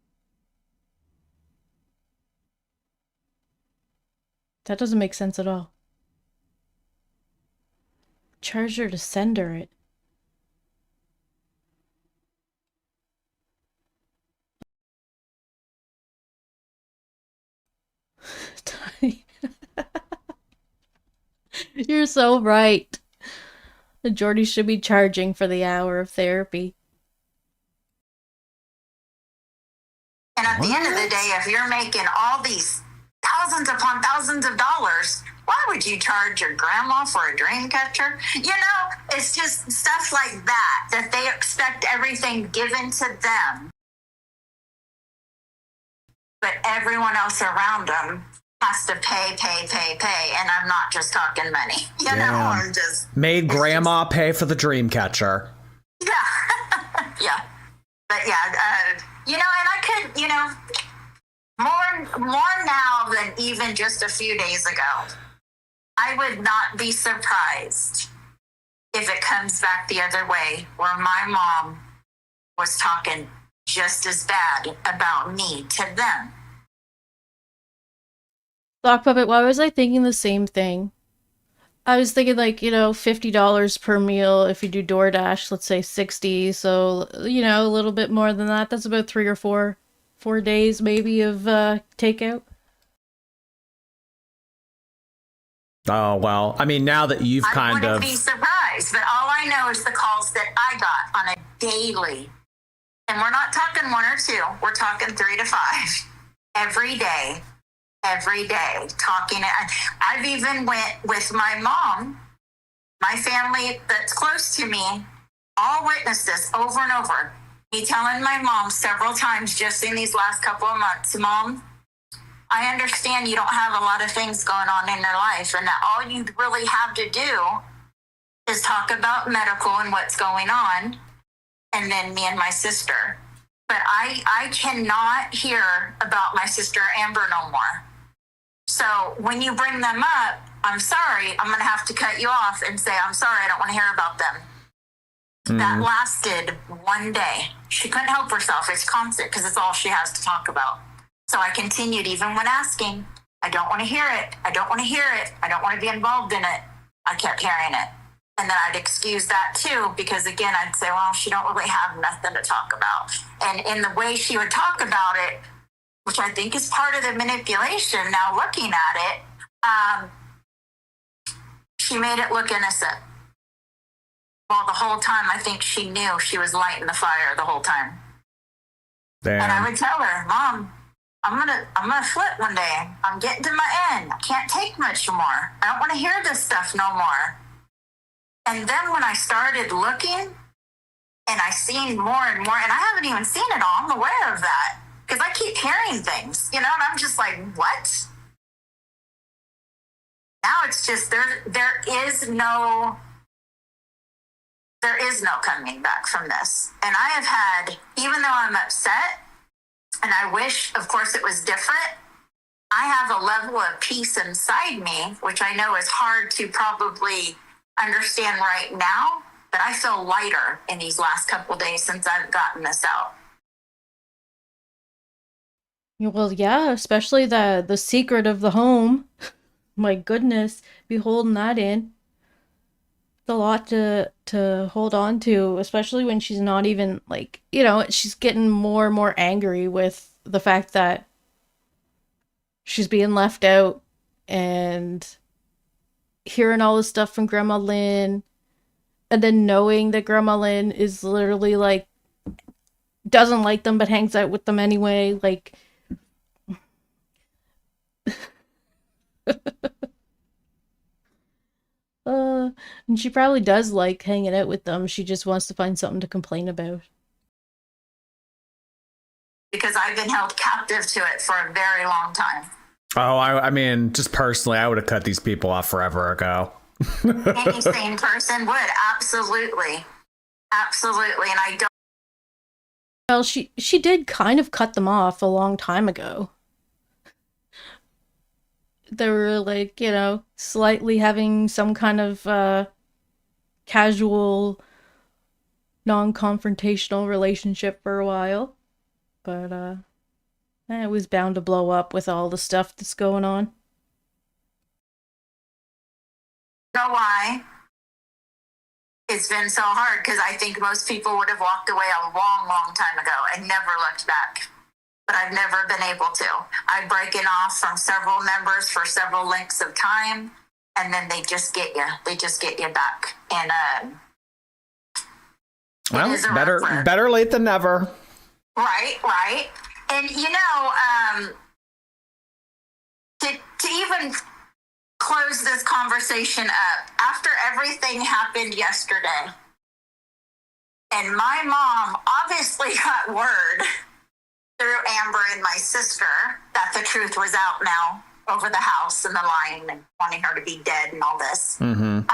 That doesn't make sense at all. Charge her to send her it. You're so right. The Jordie should be charging for the hour of therapy. And at the end of the day, if you're making all these thousands upon thousands of dollars, why would you charge your grandma for a dream catcher? You know, it's just stuff like that they expect everything given to them. But everyone else around them has to pay. And I'm not just talking money. You know, I'm just... Made grandma pay for the dream catcher. Yeah. Yeah. But yeah, you know, and I could, you know, more now than even just a few days ago. I would not be surprised if it comes back the other way, where my mom was talking just as bad about me to them. Sock Puppet, why was I thinking the same thing? I was thinking, like, you know, $50 per meal. If you do DoorDash, let's say 60. So, you know, a little bit more than that. That's about 3 or 4 days maybe of takeout. Oh, well, I mean, now that you've I wouldn't be surprised, but all I know is the calls that I got on a daily. And we're not talking 1 or 2. We're talking 3 to 5 every day, talking. I've even went with my mom, my family that's close to me, all witnessed this over and over. Me telling my mom several times just in these last couple of months, Mom, I understand you don't have a lot of things going on in your life, and that all you really have to do is talk about medical and what's going on, and then me and my sister. But I cannot hear about my sister Amber no more. So when you bring them up, I'm sorry, I'm going to have to cut you off and say, I'm sorry, I don't want to hear about them. That lasted 1 day. She couldn't help herself. It's constant because it's all she has to talk about. So I continued even when asking, I don't want to hear it. I don't want to hear it. I don't want to be involved in it. I kept hearing it. And then I'd excuse that too, because again, I'd say, well, she don't really have nothing to talk about. And in the way she would talk about it, which I think is part of the manipulation now looking at it, she made it look innocent. Well, the whole time I think she knew she was lighting the fire the whole time. Damn. And I would tell her, Mom, I'm gonna flip one day. I'm getting to my end. I can't take much more. I don't want to hear this stuff no more. And then when I started looking and I seen more and more, and I haven't even seen it all, I'm aware of that because I keep hearing things, you know, and I'm just like, what? Now it's just there is no coming back from this. And I have had, even though I'm upset, and I wish, of course, it was different, I have a level of peace inside me, which I know is hard to probably understand right now, but I feel lighter in these last couple of days since I've gotten this out. Well, yeah, especially the secret of the home. My goodness, be holding that in. It's a lot to hold on to, especially when she's not even like, she's getting more and more angry with the fact that she's being left out and hearing all this stuff from Grandma Lynn, and then knowing that Grandma Lynn is literally like doesn't like them but hangs out with them anyway, like and she probably does like hanging out with them. She just wants to find something to complain about. Because I've been held captive to it for a very long time. Oh, I mean, just personally, I would have cut these people off forever ago. Any sane person would, absolutely. Absolutely. And I don't. Well, she did kind of cut them off a long time ago. They were like, slightly having some kind of casual, non-confrontational relationship for a while. But it was bound to blow up with all the stuff that's going on. Know why it's been so hard, because I think most people would have walked away a long, long time ago and never looked back. But I've never been able to. I've broken off from several members for several lengths of time, and then they just get you. They just get you back. And well, better late than never. Right. And to even close this conversation up, after everything happened yesterday, and my mom obviously got word through Amber and my sister that the truth was out now over the house and the line and wanting her to be dead and all this. Mm-hmm.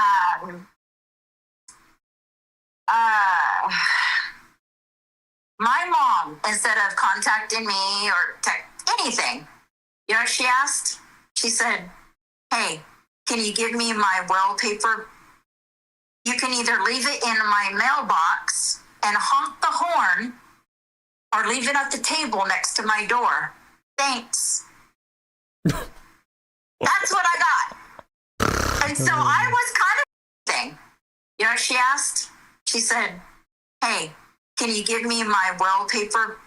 My mom, instead of contacting me or anything, she asked, she said, hey, can you give me my wallpaper? You can either leave it in my mailbox and honk the horn, or leave it at the table next to my door. Thanks. That's what I got. And so I was kind of thing. She asked, she said, hey, can you give me my wallpaper?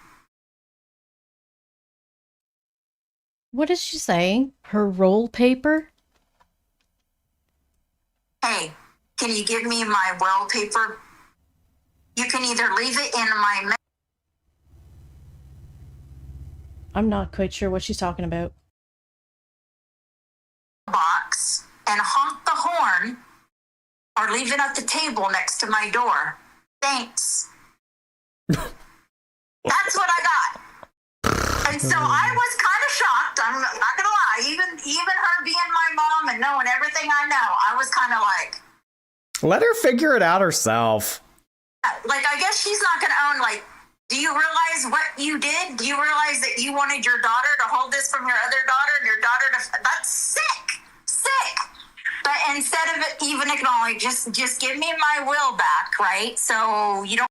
What is she saying? Her roll paper? Hey, can you give me my wallpaper? You can either leave it in my I'm not quite sure what she's talking about. box and honk the horn, or leave it at the table next to my door. Thanks. That's what I got. And so I was kind of shocked. I'm not gonna lie. Even her being my mom and knowing everything I know, I was kind of like, let her figure it out herself. like, I guess she's not gonna own, like, do you realize what you did? Do you realize that you wanted your daughter to hold this from your other daughter, and your daughter to, that's sick. But instead of it even acknowledge, just give me my will back, right? So you don't.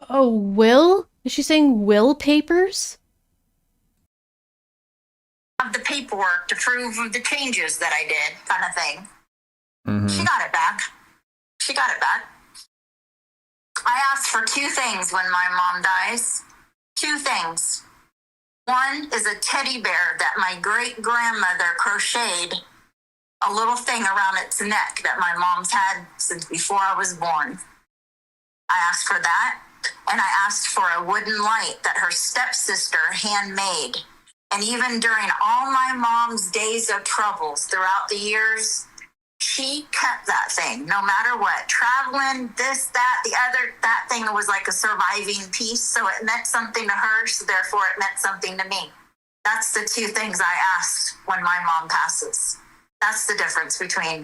Oh, will? Is she saying will papers? Have the paperwork to prove the changes that I did, kind of thing. Mm-hmm. She got it back. I asked for two things when my mom dies. Two things. One is a teddy bear that my great-grandmother crocheted a little thing around its neck that my mom's had since before I was born. I asked for that, and I asked for a wooden light that her stepsister handmade. And even during all my mom's days of troubles throughout the years, she kept that thing, no matter what. Traveling, this, that, the other, that thing was like a surviving piece, so it meant something to her, so therefore it meant something to me. That's the two things I asked when my mom passes. That's the difference between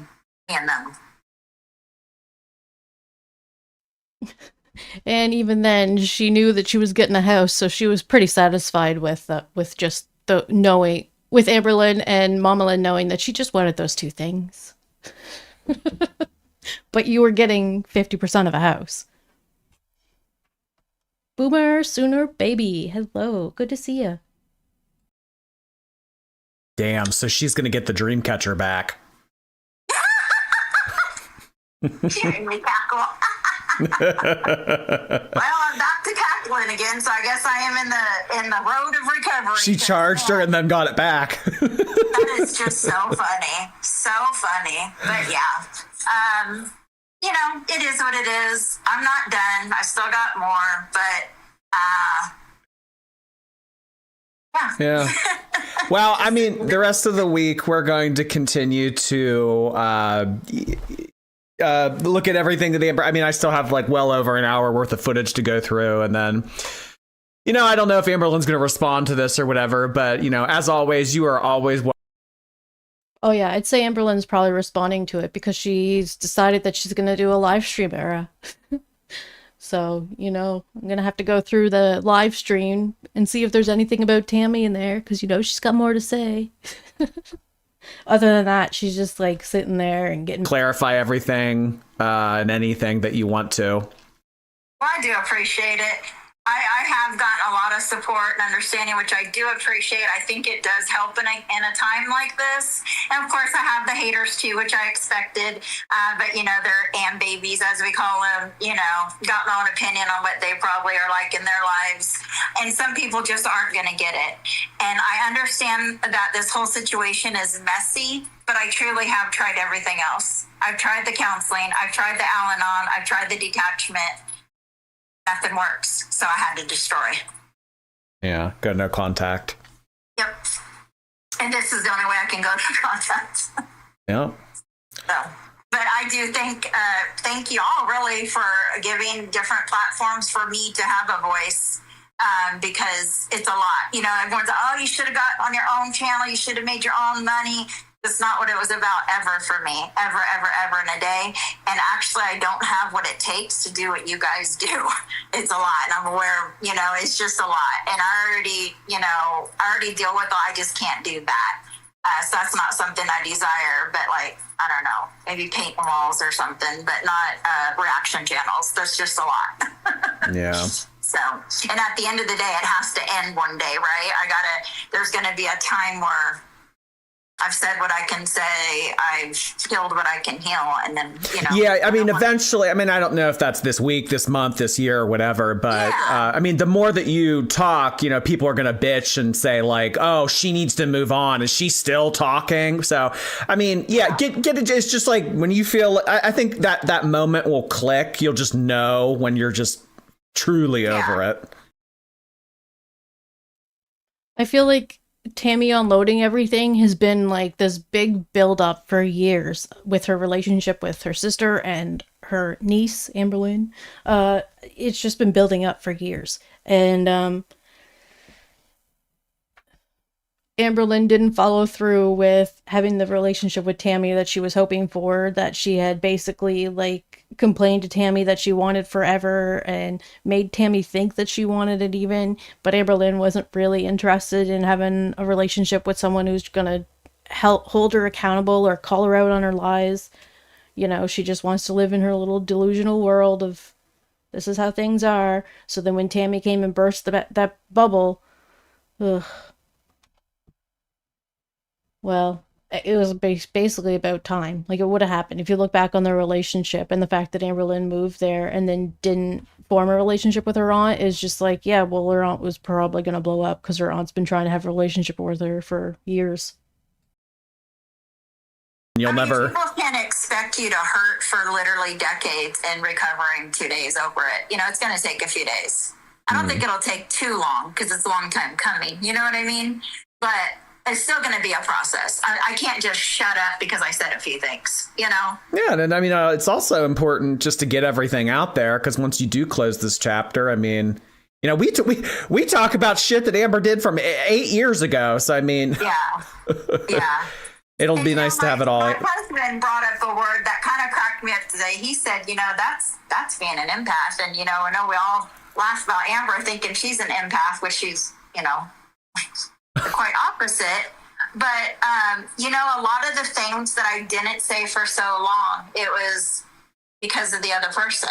me and them. And even then, she knew that she was getting a house, so she was pretty satisfied with just the knowing, with Amberlynn and Mama Lynn knowing that she just wanted those two things. But you were getting 50% of a house. Boomer Sooner Baby. Hello. Good to see you. Damn, so she's gonna get the Dreamcatcher back. She made me cackle. Well, I'm back to cackling again, so I guess I am in the road of recovery. She charged her and then got it back. That is just so funny. So funny. But yeah. You know, it is what it is. I'm not done. I still got more, but yeah. Well, I mean, the rest of the week we're going to continue to look at everything that I mean, I still have like well over an hour worth of footage to go through, and then, you know, I don't know if Amberlynn's going to respond to this or whatever, but, you know, as always, you are always. Oh yeah, I'd say Amberlynn's probably responding to it because she's decided that she's going to do a live stream era. So, you know, I'm going to have to go through the live stream and see if there's anything about Tammie in there, because, you know, she's got more to say. Other than that, she's just like sitting there and getting... Clarify everything and anything that you want to. well, I do appreciate it. I have gotten a lot of support and understanding, which I do appreciate. I think it does help in a time like this. And of course, I have the haters too, which I expected. But, you know, they're babies, as we call them, you know, got their own opinion on what they probably are like in their lives. And some people just aren't going to get it. And I understand that this whole situation is messy, but I truly have tried everything else. I've tried the counseling. I've tried the Al-Anon. I've tried the detachment. Nothing works, so I had to destroy. Yeah, go no contact. Yep. And this is the only way I can go to contact. Yep. So, but I do thank you all really for giving different platforms for me to have a voice, because it's a lot. You know, everyone's like, oh, you should have got on your own channel. You should have made your own money. That's not what it was about ever for me, ever in a day. And actually, I don't have what it takes to do what you guys do. It's a lot. And I'm aware, you know, it's just a lot. And I already deal with it. I just can't do that. So that's not something I desire, but like, I don't know, maybe paint walls or something, but not reaction channels. That's just a lot. Yeah. So, and at the end of the day, it has to end one day, right? There's going to be a time where I've said what I can say, I've healed what I can heal, and then, you know. Yeah, I mean, eventually, I mean, I don't know if that's this week, this month, this year, or whatever, but, yeah. I mean, the more that you talk, you know, people are going to bitch and say, like, oh, she needs to move on. Is she still talking? So, I mean, yeah. Get it. It's just like when you feel, I think that moment will click. You'll just know when you're just truly over it. I feel like Tammie unloading everything has been like this big build up for years with her relationship with her sister and her niece, Amberlynn. It's just been building up for years. And Amberlynn didn't follow through with having the relationship with Tammie that she was hoping for, that she had basically like complained to Tammie that she wanted forever and made Tammie think that she wanted it even. But Amberlynn wasn't really interested in having a relationship with someone who's gonna help hold her accountable or call her out on her lies. You know, she just wants to live in her little delusional world of this is how things are. So then when Tammie came and burst that bubble, ugh. Well, it was basically about time. Like, it would have happened. If you look back on their relationship and the fact that Amberlynn moved there and then didn't form a relationship with her aunt is just like, yeah, well, her aunt was probably going to blow up because her aunt's been trying to have a relationship with her for years. People can't expect you to hurt for literally decades and recovering 2 days over it. You know, it's going to take a few days. I don't think it'll take too long because it's a long time coming. You know what I mean? But it's still going to be a process. I can't just shut up because I said a few things, you know? Yeah, and I mean, it's also important just to get everything out there, because once you do close this chapter, I mean, you know, we talk about shit that Amber did from 8 years ago. So, I mean... Yeah. It'll be nice to have it all. My husband brought up a word that kind of cracked me up today. He said, you know, that's being an empath. And, you know, I know we all laugh about Amber thinking she's an empath, which she's, you know... the quite opposite. But, you know, a lot of the things that I didn't say for so long, it was because of the other person.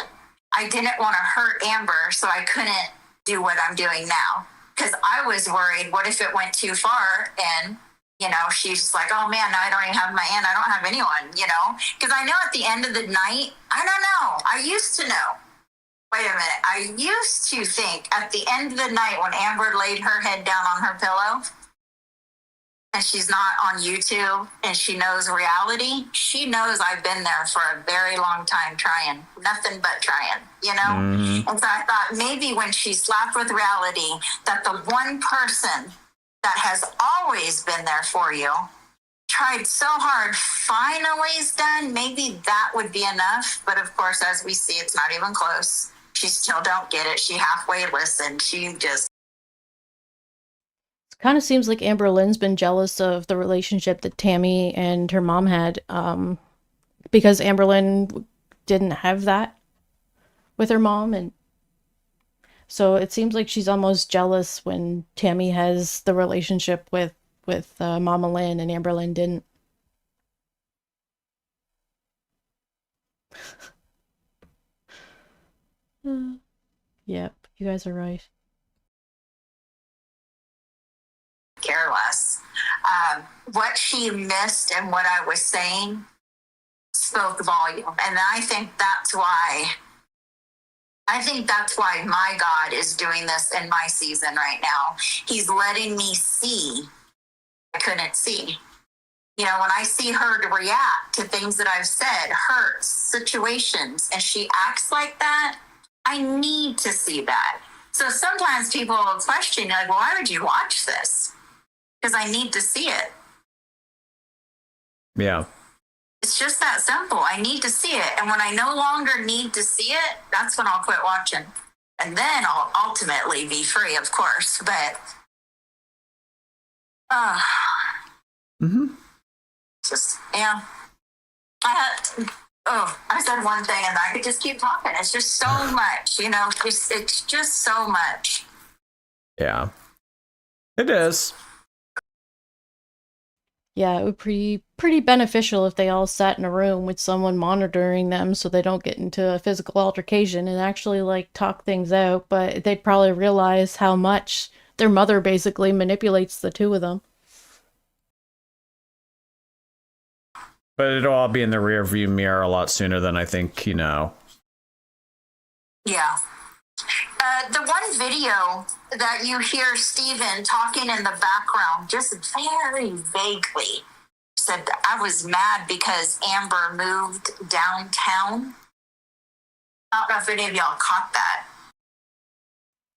I didn't want to hurt Amber, so I couldn't do what I'm doing now. Because I was worried, what if it went too far and, you know, she's like, oh man, now I don't even have my aunt. I don't have anyone, you know? Because I know at the end of the night, I don't know. I used to know. Wait a minute. I used to think at the end of the night when Amber laid her head down on her pillow and she's not on YouTube and she knows reality, she knows I've been there for a very long time trying, nothing but trying, you know? Mm-hmm. And so I thought maybe when she slapped with reality, that the one person that has always been there for you, tried so hard, finally is done, maybe that would be enough. But of course, as we see, it's not even close. She still don't get it. She halfway listened. She just... It kind of seems like Amberlynn's been jealous of the relationship that Tammie and her mom had, because Amberlynn didn't have that with her mom, and so it seems like she's almost jealous when Tammie has the relationship with Mama Lynn and Amberlynn didn't. Yep, you guys are right. Care less. What she missed and what I was saying spoke volume. And I think that's why my God is doing this in my season right now. He's letting me see I couldn't see. You know, when I see her to react to things that I've said, hurts, situations, and she acts like that, I need to see that. So sometimes people will question, like, well, why would you watch this? Because I need to see it. Yeah. It's just that simple. I need to see it. And when I no longer need to see it, that's when I'll quit watching. And then I'll ultimately be free, of course. But, just, yeah. I said one thing and I could just keep talking. It's just so much, you know, it's just so much. Yeah. It is. Yeah, it would be pretty beneficial if they all sat in a room with someone monitoring them so they don't get into a physical altercation and actually, like, talk things out, but they'd probably realize how much their mother basically manipulates the two of them. But it'll all be in the rearview mirror a lot sooner than I think, you know. Yeah. The one video that you hear Steven talking in the background, just very vaguely, said I was mad because Amber moved downtown. I don't know if any of y'all caught that.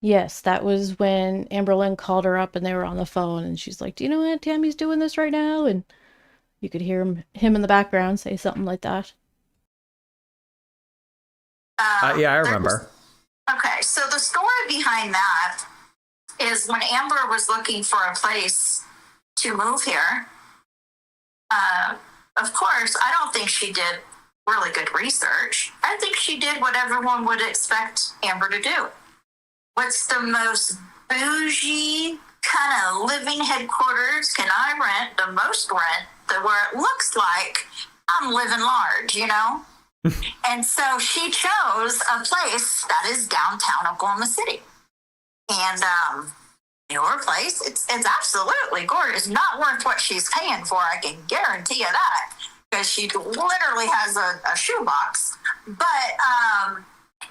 Yes, that was when Amberlynn called her up and they were on the phone and she's like, do you know what Tammie's doing this right now? And you could hear him in the background say something like that. Yeah, I remember. Okay, so the story behind that is when Amber was looking for a place to move here, of course, I don't think she did really good research. I think she did what everyone would expect Amber to do. What's the most bougie kind of living headquarters can I rent, the most rent, where it looks like I'm living large, you know? And so she chose a place that is downtown Oklahoma City. And your place, it's absolutely gorgeous. Not worth what she's paying for, I can guarantee you that, because she literally has a shoebox. But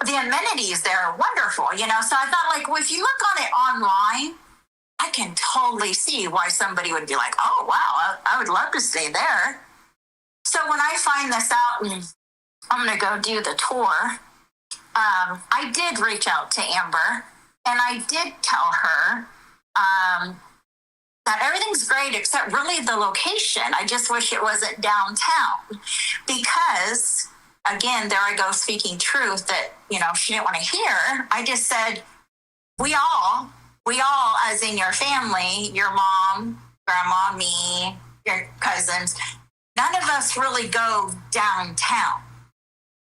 the amenities there are wonderful, you know? So I thought, like, well, if you look on it online, I can totally see why somebody would be like, oh, wow, I would love to stay there. So when I find this out and I'm going to go do the tour, I did reach out to Amber and I did tell her that everything's great except really the location. I just wish it wasn't downtown because, again, there I go speaking truth that, you know, she didn't want to hear. I just said, we all, as in your family, your mom, grandma, me, your cousins, none of us really go downtown.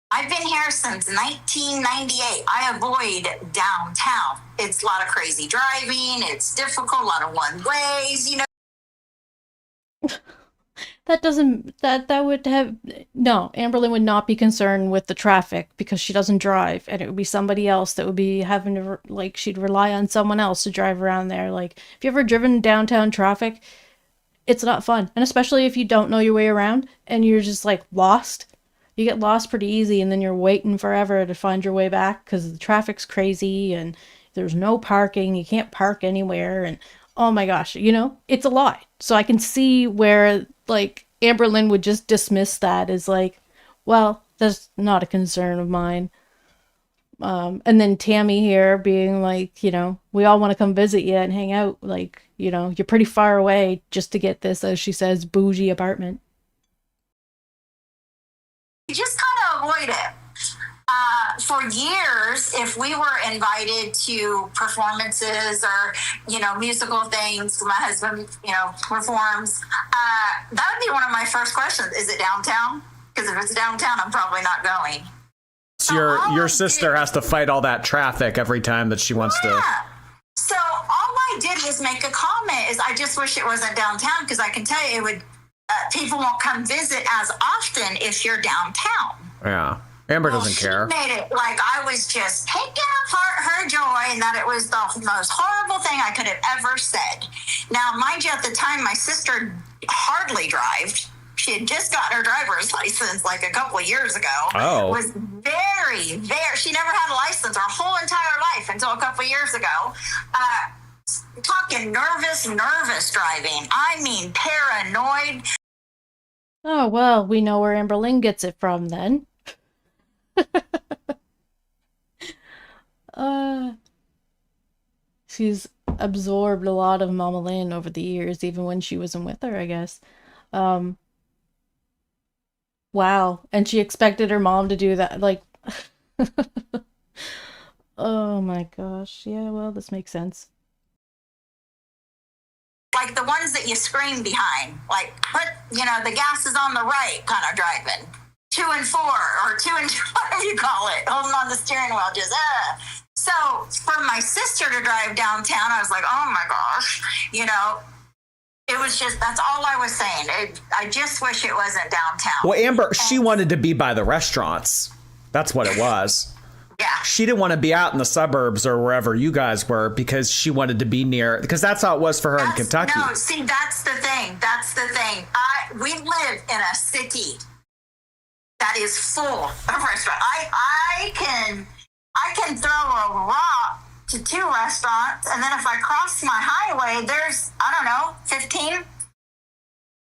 I've been here since 1998. I avoid downtown. It's a lot of crazy driving. It's difficult, a lot of one ways, you know. that doesn't, that would have, no, Amberlynn would not be concerned with the traffic because she doesn't drive, and it would be somebody else that would be having to, like, she'd rely on someone else to drive around there. Like, if you ever driven downtown traffic, it's not fun. And especially if you don't know your way around and you're just like lost. You get lost pretty easy, and then you're waiting forever to find your way back because the traffic's crazy and there's no parking. You can't park anywhere. And oh my gosh, you know, it's a lot. So I can see where like Amberlynn would just dismiss that as like, well, that's not a concern of mine. And then Tammie here being like, you know, we all want to come visit you and hang out. Like, you know, you're pretty far away just to get this, as she says, bougie apartment. You just kind of avoid it. For years, if we were invited to performances or, you know, musical things, my husband, you know, performs, that would be one of my first questions. Is it downtown? Because if it's downtown, I'm probably not going. So your sister has to fight all that traffic every time that she wants to. So all I did was make a comment is I just wish it wasn't downtown, because I can tell you it would, people won't come visit as often if you're downtown. Yeah. Amber doesn't care. She made it like I was just taking apart her joy and that it was the most horrible thing I could have ever said. Now, mind you, at the time, my sister hardly drove. She had just gotten her driver's license like a couple of years ago. Oh. Was very, she never had a license her whole entire life until a couple of years ago. Talking nervous driving. I mean, paranoid. Oh, well, we know where Amberlynn gets it from then. She's absorbed a lot of Mama Lynn over the years, even when she wasn't with her, I guess. Wow. And she expected her mom to do that, like... Oh my gosh. Yeah, well, this makes sense. Like the ones that you scream behind, like put, you know, the gas is on the right kind of driving. 2 and 4 or 2 and 2, whatever you call it, holding on the steering wheel, just So for my sister to drive downtown, I was like, oh my gosh, you know, it was just, that's all I was saying. I just wish it wasn't downtown. Well, Amber, she wanted to be by the restaurants. That's what it was. Yeah. She didn't want to be out in the suburbs or wherever you guys were because she wanted to be near, because that's how it was for her in Kentucky. No, see, that's the thing. We live in a city that is full of restaurants. I can throw a rock to 2 restaurants, and then if I cross my highway, there's, I don't know, 15.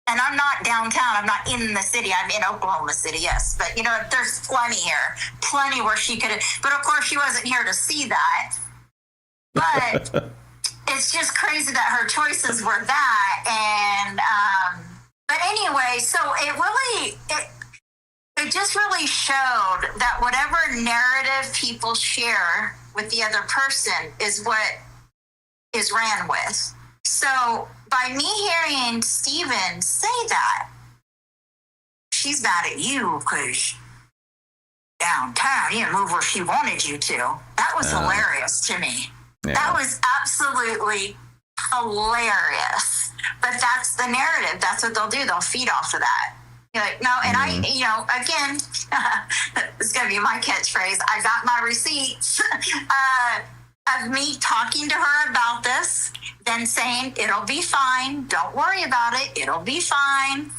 And I'm not downtown. I'm not in the city. I'm in Oklahoma City, yes. But, you know, there's plenty here. Plenty where she could have. But, of course, she wasn't here to see that. But it's just crazy that her choices were that. And, but anyway, so it just really showed that whatever narrative people share with the other person is what is ran with. So by me hearing Steven say that, she's mad at you because downtown, you didn't move where she wanted you to. That was hilarious to me. Yeah. That was absolutely hilarious. But that's the narrative. That's what they'll do. They'll feed off of that. You're like, no, and I, you know, again, it's going to be my catchphrase. I got my receipts of me talking to her about this, then saying, it'll be fine. Don't worry about it. It'll be fine.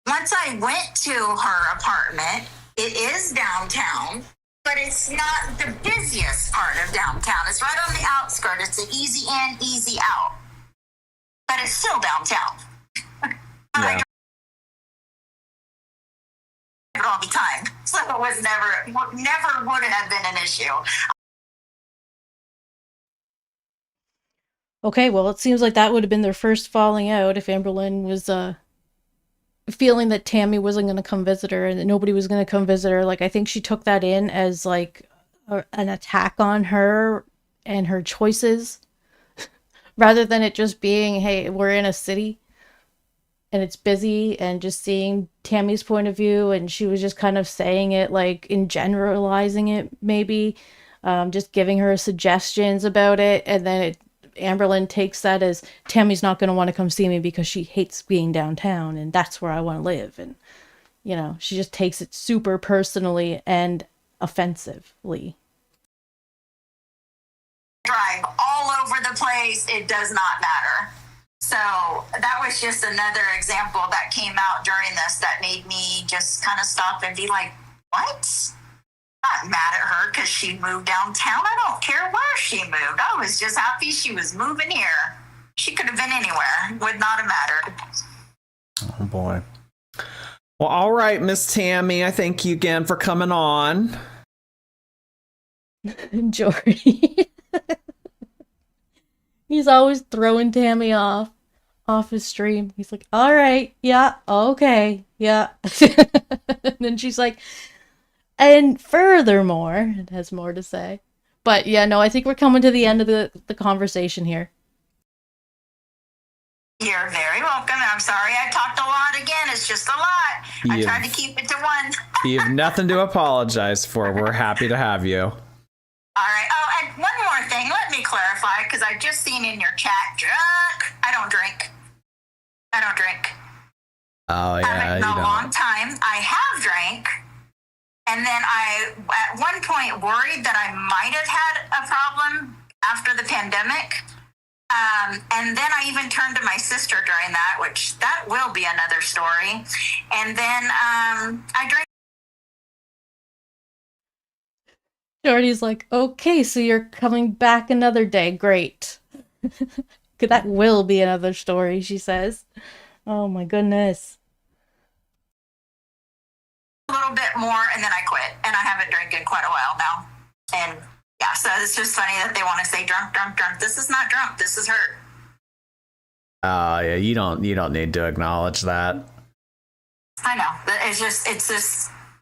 Once I went to her apartment, it is downtown, but it's not the busiest part of downtown. It's right on the outskirts. It's an easy in, easy out. But it's still downtown. Yeah. All the time, so it was never would have been an issue. Okay, well, it seems like that would have been their first falling out if Amberlynn was feeling that Tammie wasn't going to come visit her and that nobody was going to come visit her. Like, I think she took that in as like an attack on her and her choices, rather than it just being, hey, we're in a city and it's busy, and just seeing Tammie's point of view, and she was just kind of saying it like in generalizing it, maybe just giving her suggestions about it, and then it Amberlynn takes that as Tammie's not going to want to come see me because she hates being downtown and that's where I want to live. And, you know, she just takes it super personally and offensively. Drive all over the place, it does not matter. So that was just another example that came out during this that made me just kind of stop and be like, what? I'm not mad at her because she moved downtown. I don't care where she moved. I was just happy she was moving here. She could have been anywhere. Would not have mattered. Oh boy. Well, all right, Miss Tammie. I thank you again for coming on. Jordie. He's always throwing Tammie off his stream. He's like, all right, yeah, okay, yeah. And then she's like, and furthermore, it has more to say. But yeah, no, I think we're coming to the end of the conversation here. You're very welcome. I'm sorry I talked a lot again. It's just a lot. I tried to keep it to one. You have nothing to apologize for. We're happy to have you. All right. Oh, and one more thing. Let me clarify, because I've just seen in your chat, drunk. I don't drink. Oh, yeah. I haven't in a long time. I have drank. And then I, at one point, worried that I might have had a problem after the pandemic. And then I even turned to my sister during that, which that will be another story. And then I drank. Jordie's like, okay, so you're coming back another day. Great. That will be another story, she says. Oh my goodness. A little bit more, and then I quit. And I haven't drank in quite a while now. And yeah, so it's just funny that they want to say drunk. This is not drunk. This is hurt. Oh, yeah, you don't need to acknowledge that. I know.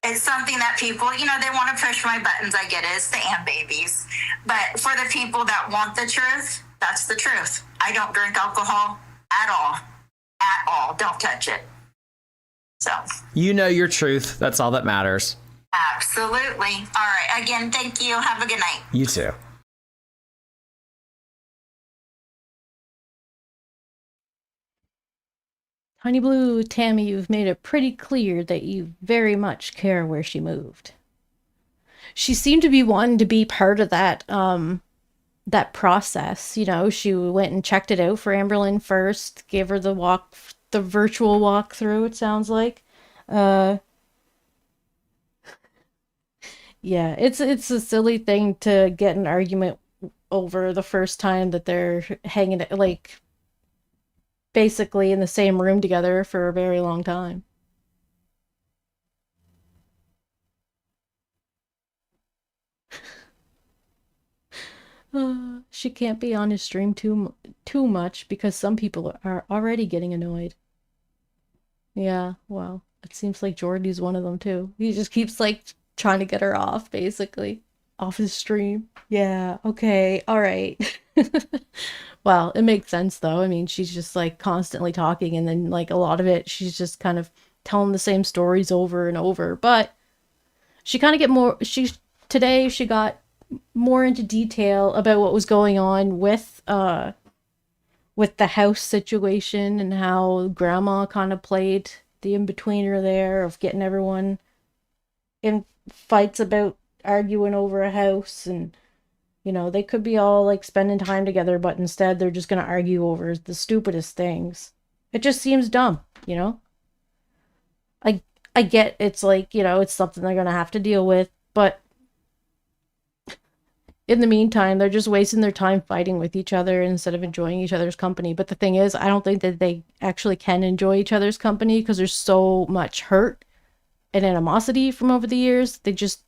It's something that people, you know, they want to push my buttons. I get it. It's the and babies. But for the people that want the truth, that's the truth. I don't drink alcohol at all. At all. Don't touch it. So. You know your truth. That's all that matters. Absolutely. All right. Again, thank you. Have a good night. You too. Honey Blue, Tammie, you've made it pretty clear that you very much care where she moved. She seemed to be wanting to be part of that that process. You know, she went and checked it out for Amberlynn first, gave her the virtual walkthrough, it sounds like. Yeah, it's a silly thing to get an argument over the first time that they're hanging, like, basically in the same room together for a very long time. She can't be on his stream too much because some people are already getting annoyed. Yeah, well, it seems like Jordie's one of them too. He just keeps like trying to get her off, basically. Off his stream. Yeah, okay, alright. Well, it makes sense though. I mean, she's just like constantly talking, and then like a lot of it, she's just kind of telling the same stories over and over. But she kind of get more. Today she got more into detail about what was going on with the house situation and how Grandma kind of played the in-betweener there of getting everyone in fights about arguing over a house. And you know, they could be all like spending time together, but instead they're just going to argue over the stupidest things. It just seems dumb, you know? I get it's like, you know, it's something they're going to have to deal with, but in the meantime, they're just wasting their time fighting with each other instead of enjoying each other's company. But the thing is, I don't think that they actually can enjoy each other's company because there's so much hurt and animosity from over the years. It just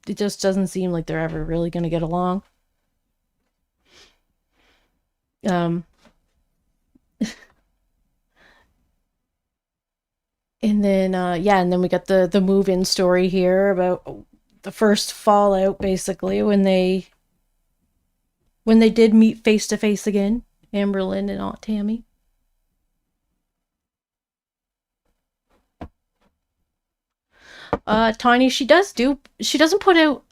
doesn't seem like they're ever really going to get along. And then and then we got the move-in story here about the first fallout, basically, when they did meet face to face again, Amberlynn and Aunt Tammie. Tiny, she doesn't put out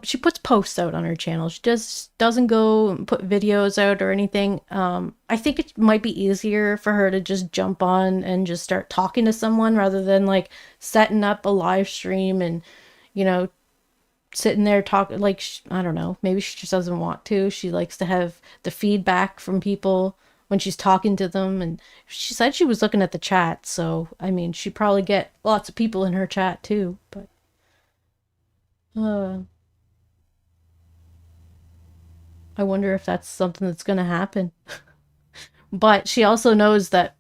She puts posts out on her channel. She just doesn't go and put videos out or anything. I think it might be easier for her to just jump on and just start talking to someone rather than like setting up a live stream and, you know, sitting there talking like, I don't know, maybe she just doesn't want to. She likes to have the feedback from people when she's talking to them. And she said she was looking at the chat. So, I mean, she probably get lots of people in her chat too, but I wonder if that's something that's going to happen. But she also knows that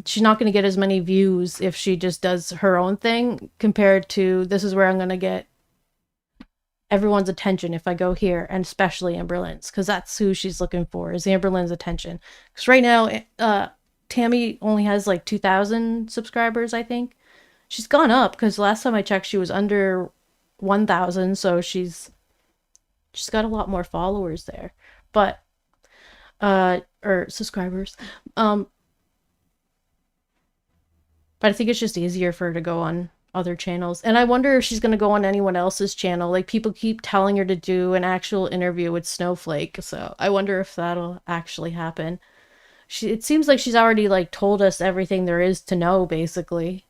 she's not going to get as many views if she just does her own thing compared to this is where I'm going to get everyone's attention if I go here, and especially Amberlynn's, because that's who she's looking for, is Amberlynn's attention. Because right now, Tammie only has like 2,000 subscribers, I think. She's gone up, because last time I checked, she was under 1,000, so she's got a lot more followers there. But, or subscribers. But I think it's just easier for her to go on other channels. And I wonder if she's going to go on anyone else's channel. Like, people keep telling her to do an actual interview with Snowflake, so I wonder if that'll actually happen. It seems like she's already, like, told us everything there is to know, basically.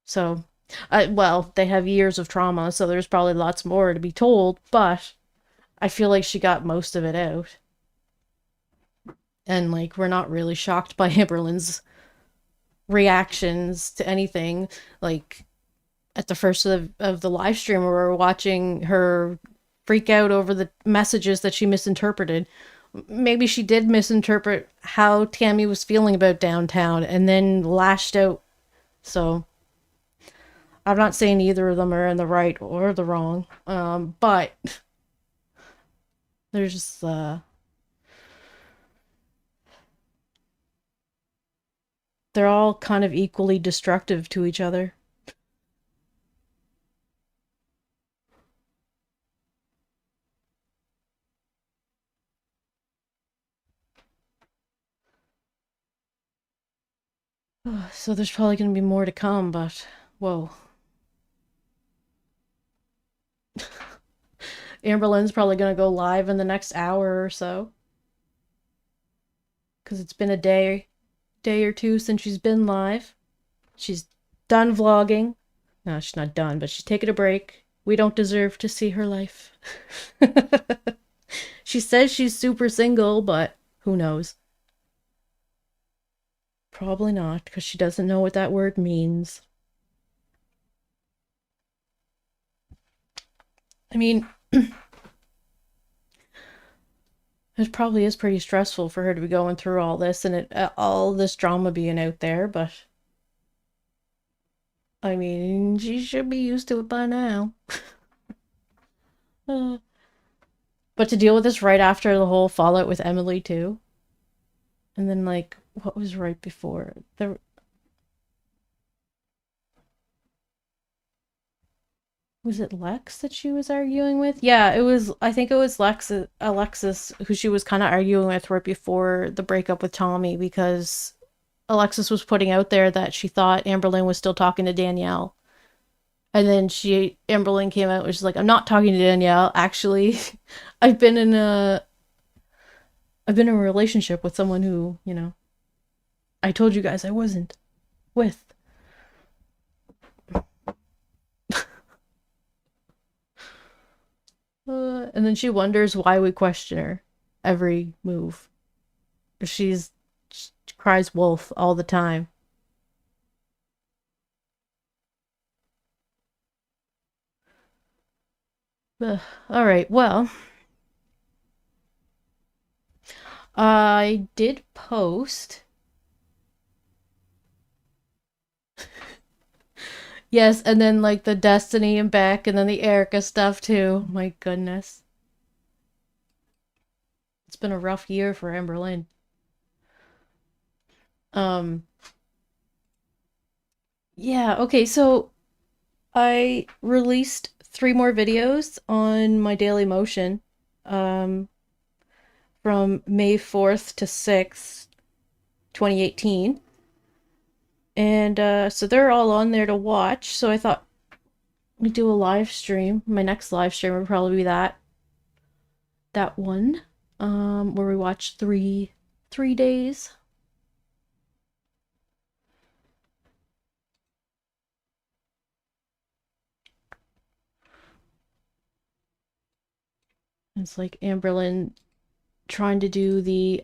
So, well, they have years of trauma, so there's probably lots more to be told, but I feel like she got most of it out. And, like, we're not really shocked by Amberlynn's reactions to anything. Like, at the first of the live stream, we were watching her freak out over the messages that she misinterpreted. Maybe she did misinterpret how Tammie was feeling about downtown and then lashed out. So, I'm not saying either of them are in the right or the wrong, but there's just, they're all kind of equally destructive to each other. So there's probably going to be more to come, but whoa. Amberlynn's probably going to go live in the next hour or so. Because it's been a day or two since she's been live. She's done vlogging. No, she's not done, but she's taking a break. We don't deserve to see her life. She says she's super single, but who knows? Probably not, because she doesn't know what that word means. I mean, it probably is pretty stressful for her to be going through all this and all this drama being out there, but I mean, she should be used to it by now. But to deal with this right after the whole fallout with Emily too. And then, like, what was right before? Was it Lex that she was arguing with? Yeah, it was, I think it was Alexis who she was kind of arguing with right before the breakup with Tammie, because Alexis was putting out there that she thought Amberlynn was still talking to Danielle. And then Amberlynn came out and was like, I'm not talking to Danielle. Actually, I've been in a relationship with someone who, you know, I told you guys I wasn't with. And then she wonders why we question her every move. She cries wolf all the time. All right, well, I did post. Yes, and then like the Destiny and Beck, and then the Erica stuff too. My goodness. It's been a rough year for Amberlynn. Yeah, okay, so I released 3 more videos on my Daily Motion from May 4th to 6th, 2018. And so they're all on there to watch, so I thought we do a live stream. My next live stream will probably be that one, where we watch three days. It's like Amberlynn trying to do the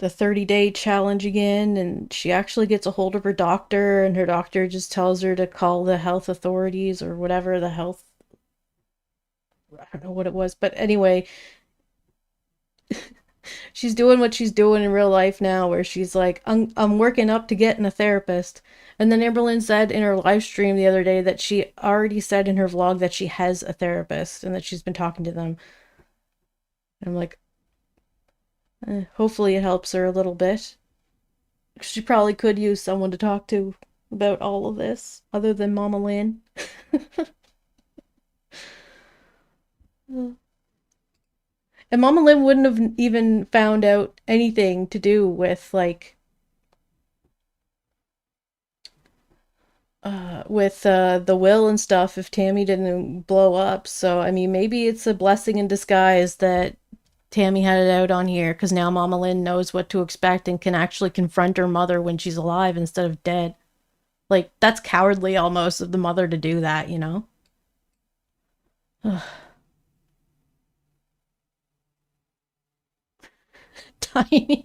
30-day challenge again, and she actually gets a hold of her doctor, and her doctor just tells her to call the health authorities or whatever, the health, I don't know what it was, but anyway, she's doing what she's doing in real life now, where she's like, I'm working up to getting a therapist. And then Amberlynn said in her live stream the other day that she already said in her vlog that she has a therapist and that she's been talking to them. And I'm like, hopefully it helps her a little bit. She probably could use someone to talk to about all of this, other than Mama Lynn. And Mama Lynn wouldn't have even found out anything to do with, like, the will and stuff if Tammie didn't blow up. So, I mean, maybe it's a blessing in disguise that Tammie had it out on here, because now Mama Lynn knows what to expect and can actually confront her mother when she's alive instead of dead. Like, that's cowardly almost of the mother to do that, you know? Tiny.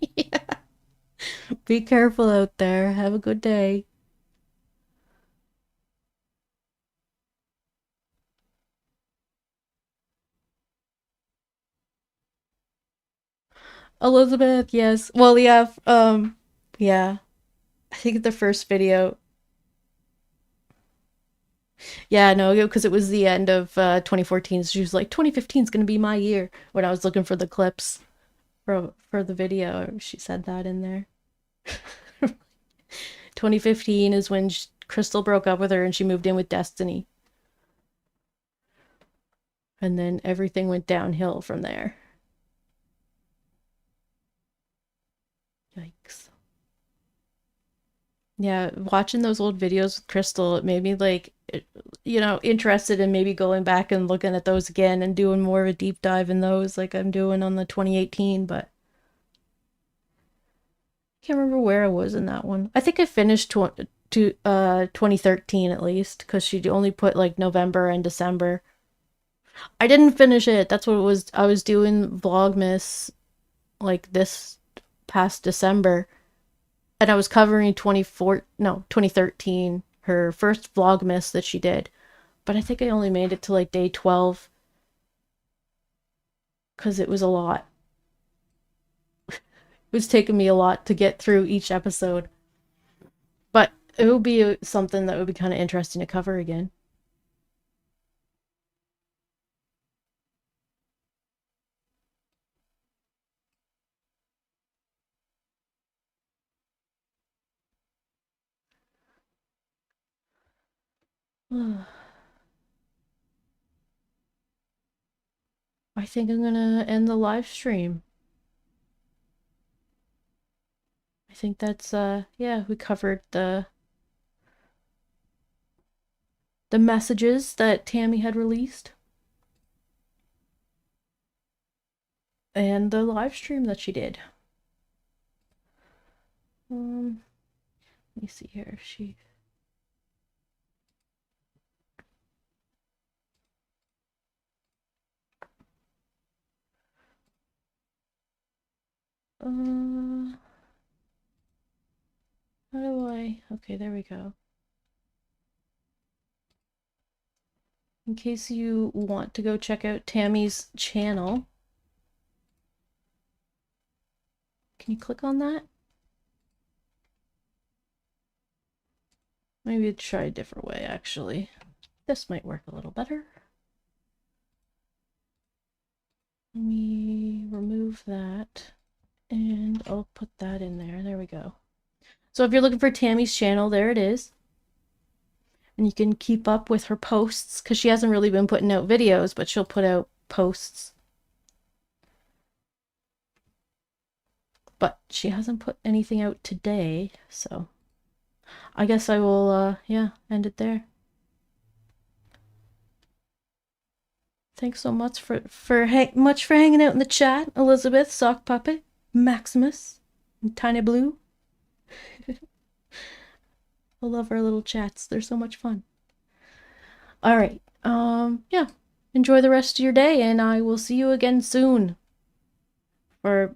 Be careful out there. Have a good day. Elizabeth, yes. Well, yeah, yeah. I think the first video. Yeah, no, because it was the end of 2014. So she was like, 2015 is going to be my year. When I was looking for the clips for the video, she said that in there. 2015 is when Crystal broke up with her and she moved in with Destiny. And then everything went downhill from there. Yikes. Yeah, watching those old videos with Crystal, it made me, like, you know, interested in maybe going back and looking at those again and doing more of a deep dive in those like I'm doing on the 2018, but I can't remember where I was in that one. I think I finished 2013 at least, because she only put like November and December. I didn't finish it. That's what it was. I was doing Vlogmas like this past December, and I was covering 2013, her first Vlogmas that she did. But I think I only made it to like day 12 because it was a lot. It was taking me a lot to get through each episode. But it would be something that would be kind of interesting to cover again. I think I'm gonna end the live stream. I think that's yeah, we covered the messages that Tammie had released. And the live stream that she did. Let me see here if she how do I... Okay, there we go. In case you want to go check out Tammie's channel, can you click on that? Maybe try a different way, actually. This might work a little better. Let me remove that, and I'll put that in there. There we go. So if you're looking for Tammie's channel, there it is. And you can keep up with her posts, because she hasn't really been putting out videos, but she'll put out posts. But she hasn't put anything out today, so I guess I will, yeah, end it there. Thanks so much for hanging out in the chat, Elizabeth, Sock Puppet, Maximus, and Tiny Blue. I love our little chats. They're so much fun. All right. Yeah. Enjoy the rest of your day, and I will see you again soon for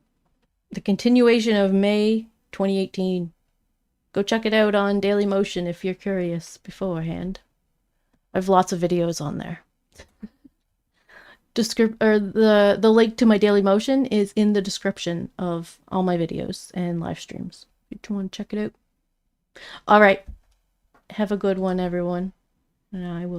the continuation of May 2018. Go check it out on Dailymotion if you're curious beforehand. I have lots of videos on there. The link to my Dailymotion is in the description of all my videos and live streams. If you want to check it out. All right. Have a good one, everyone. And I will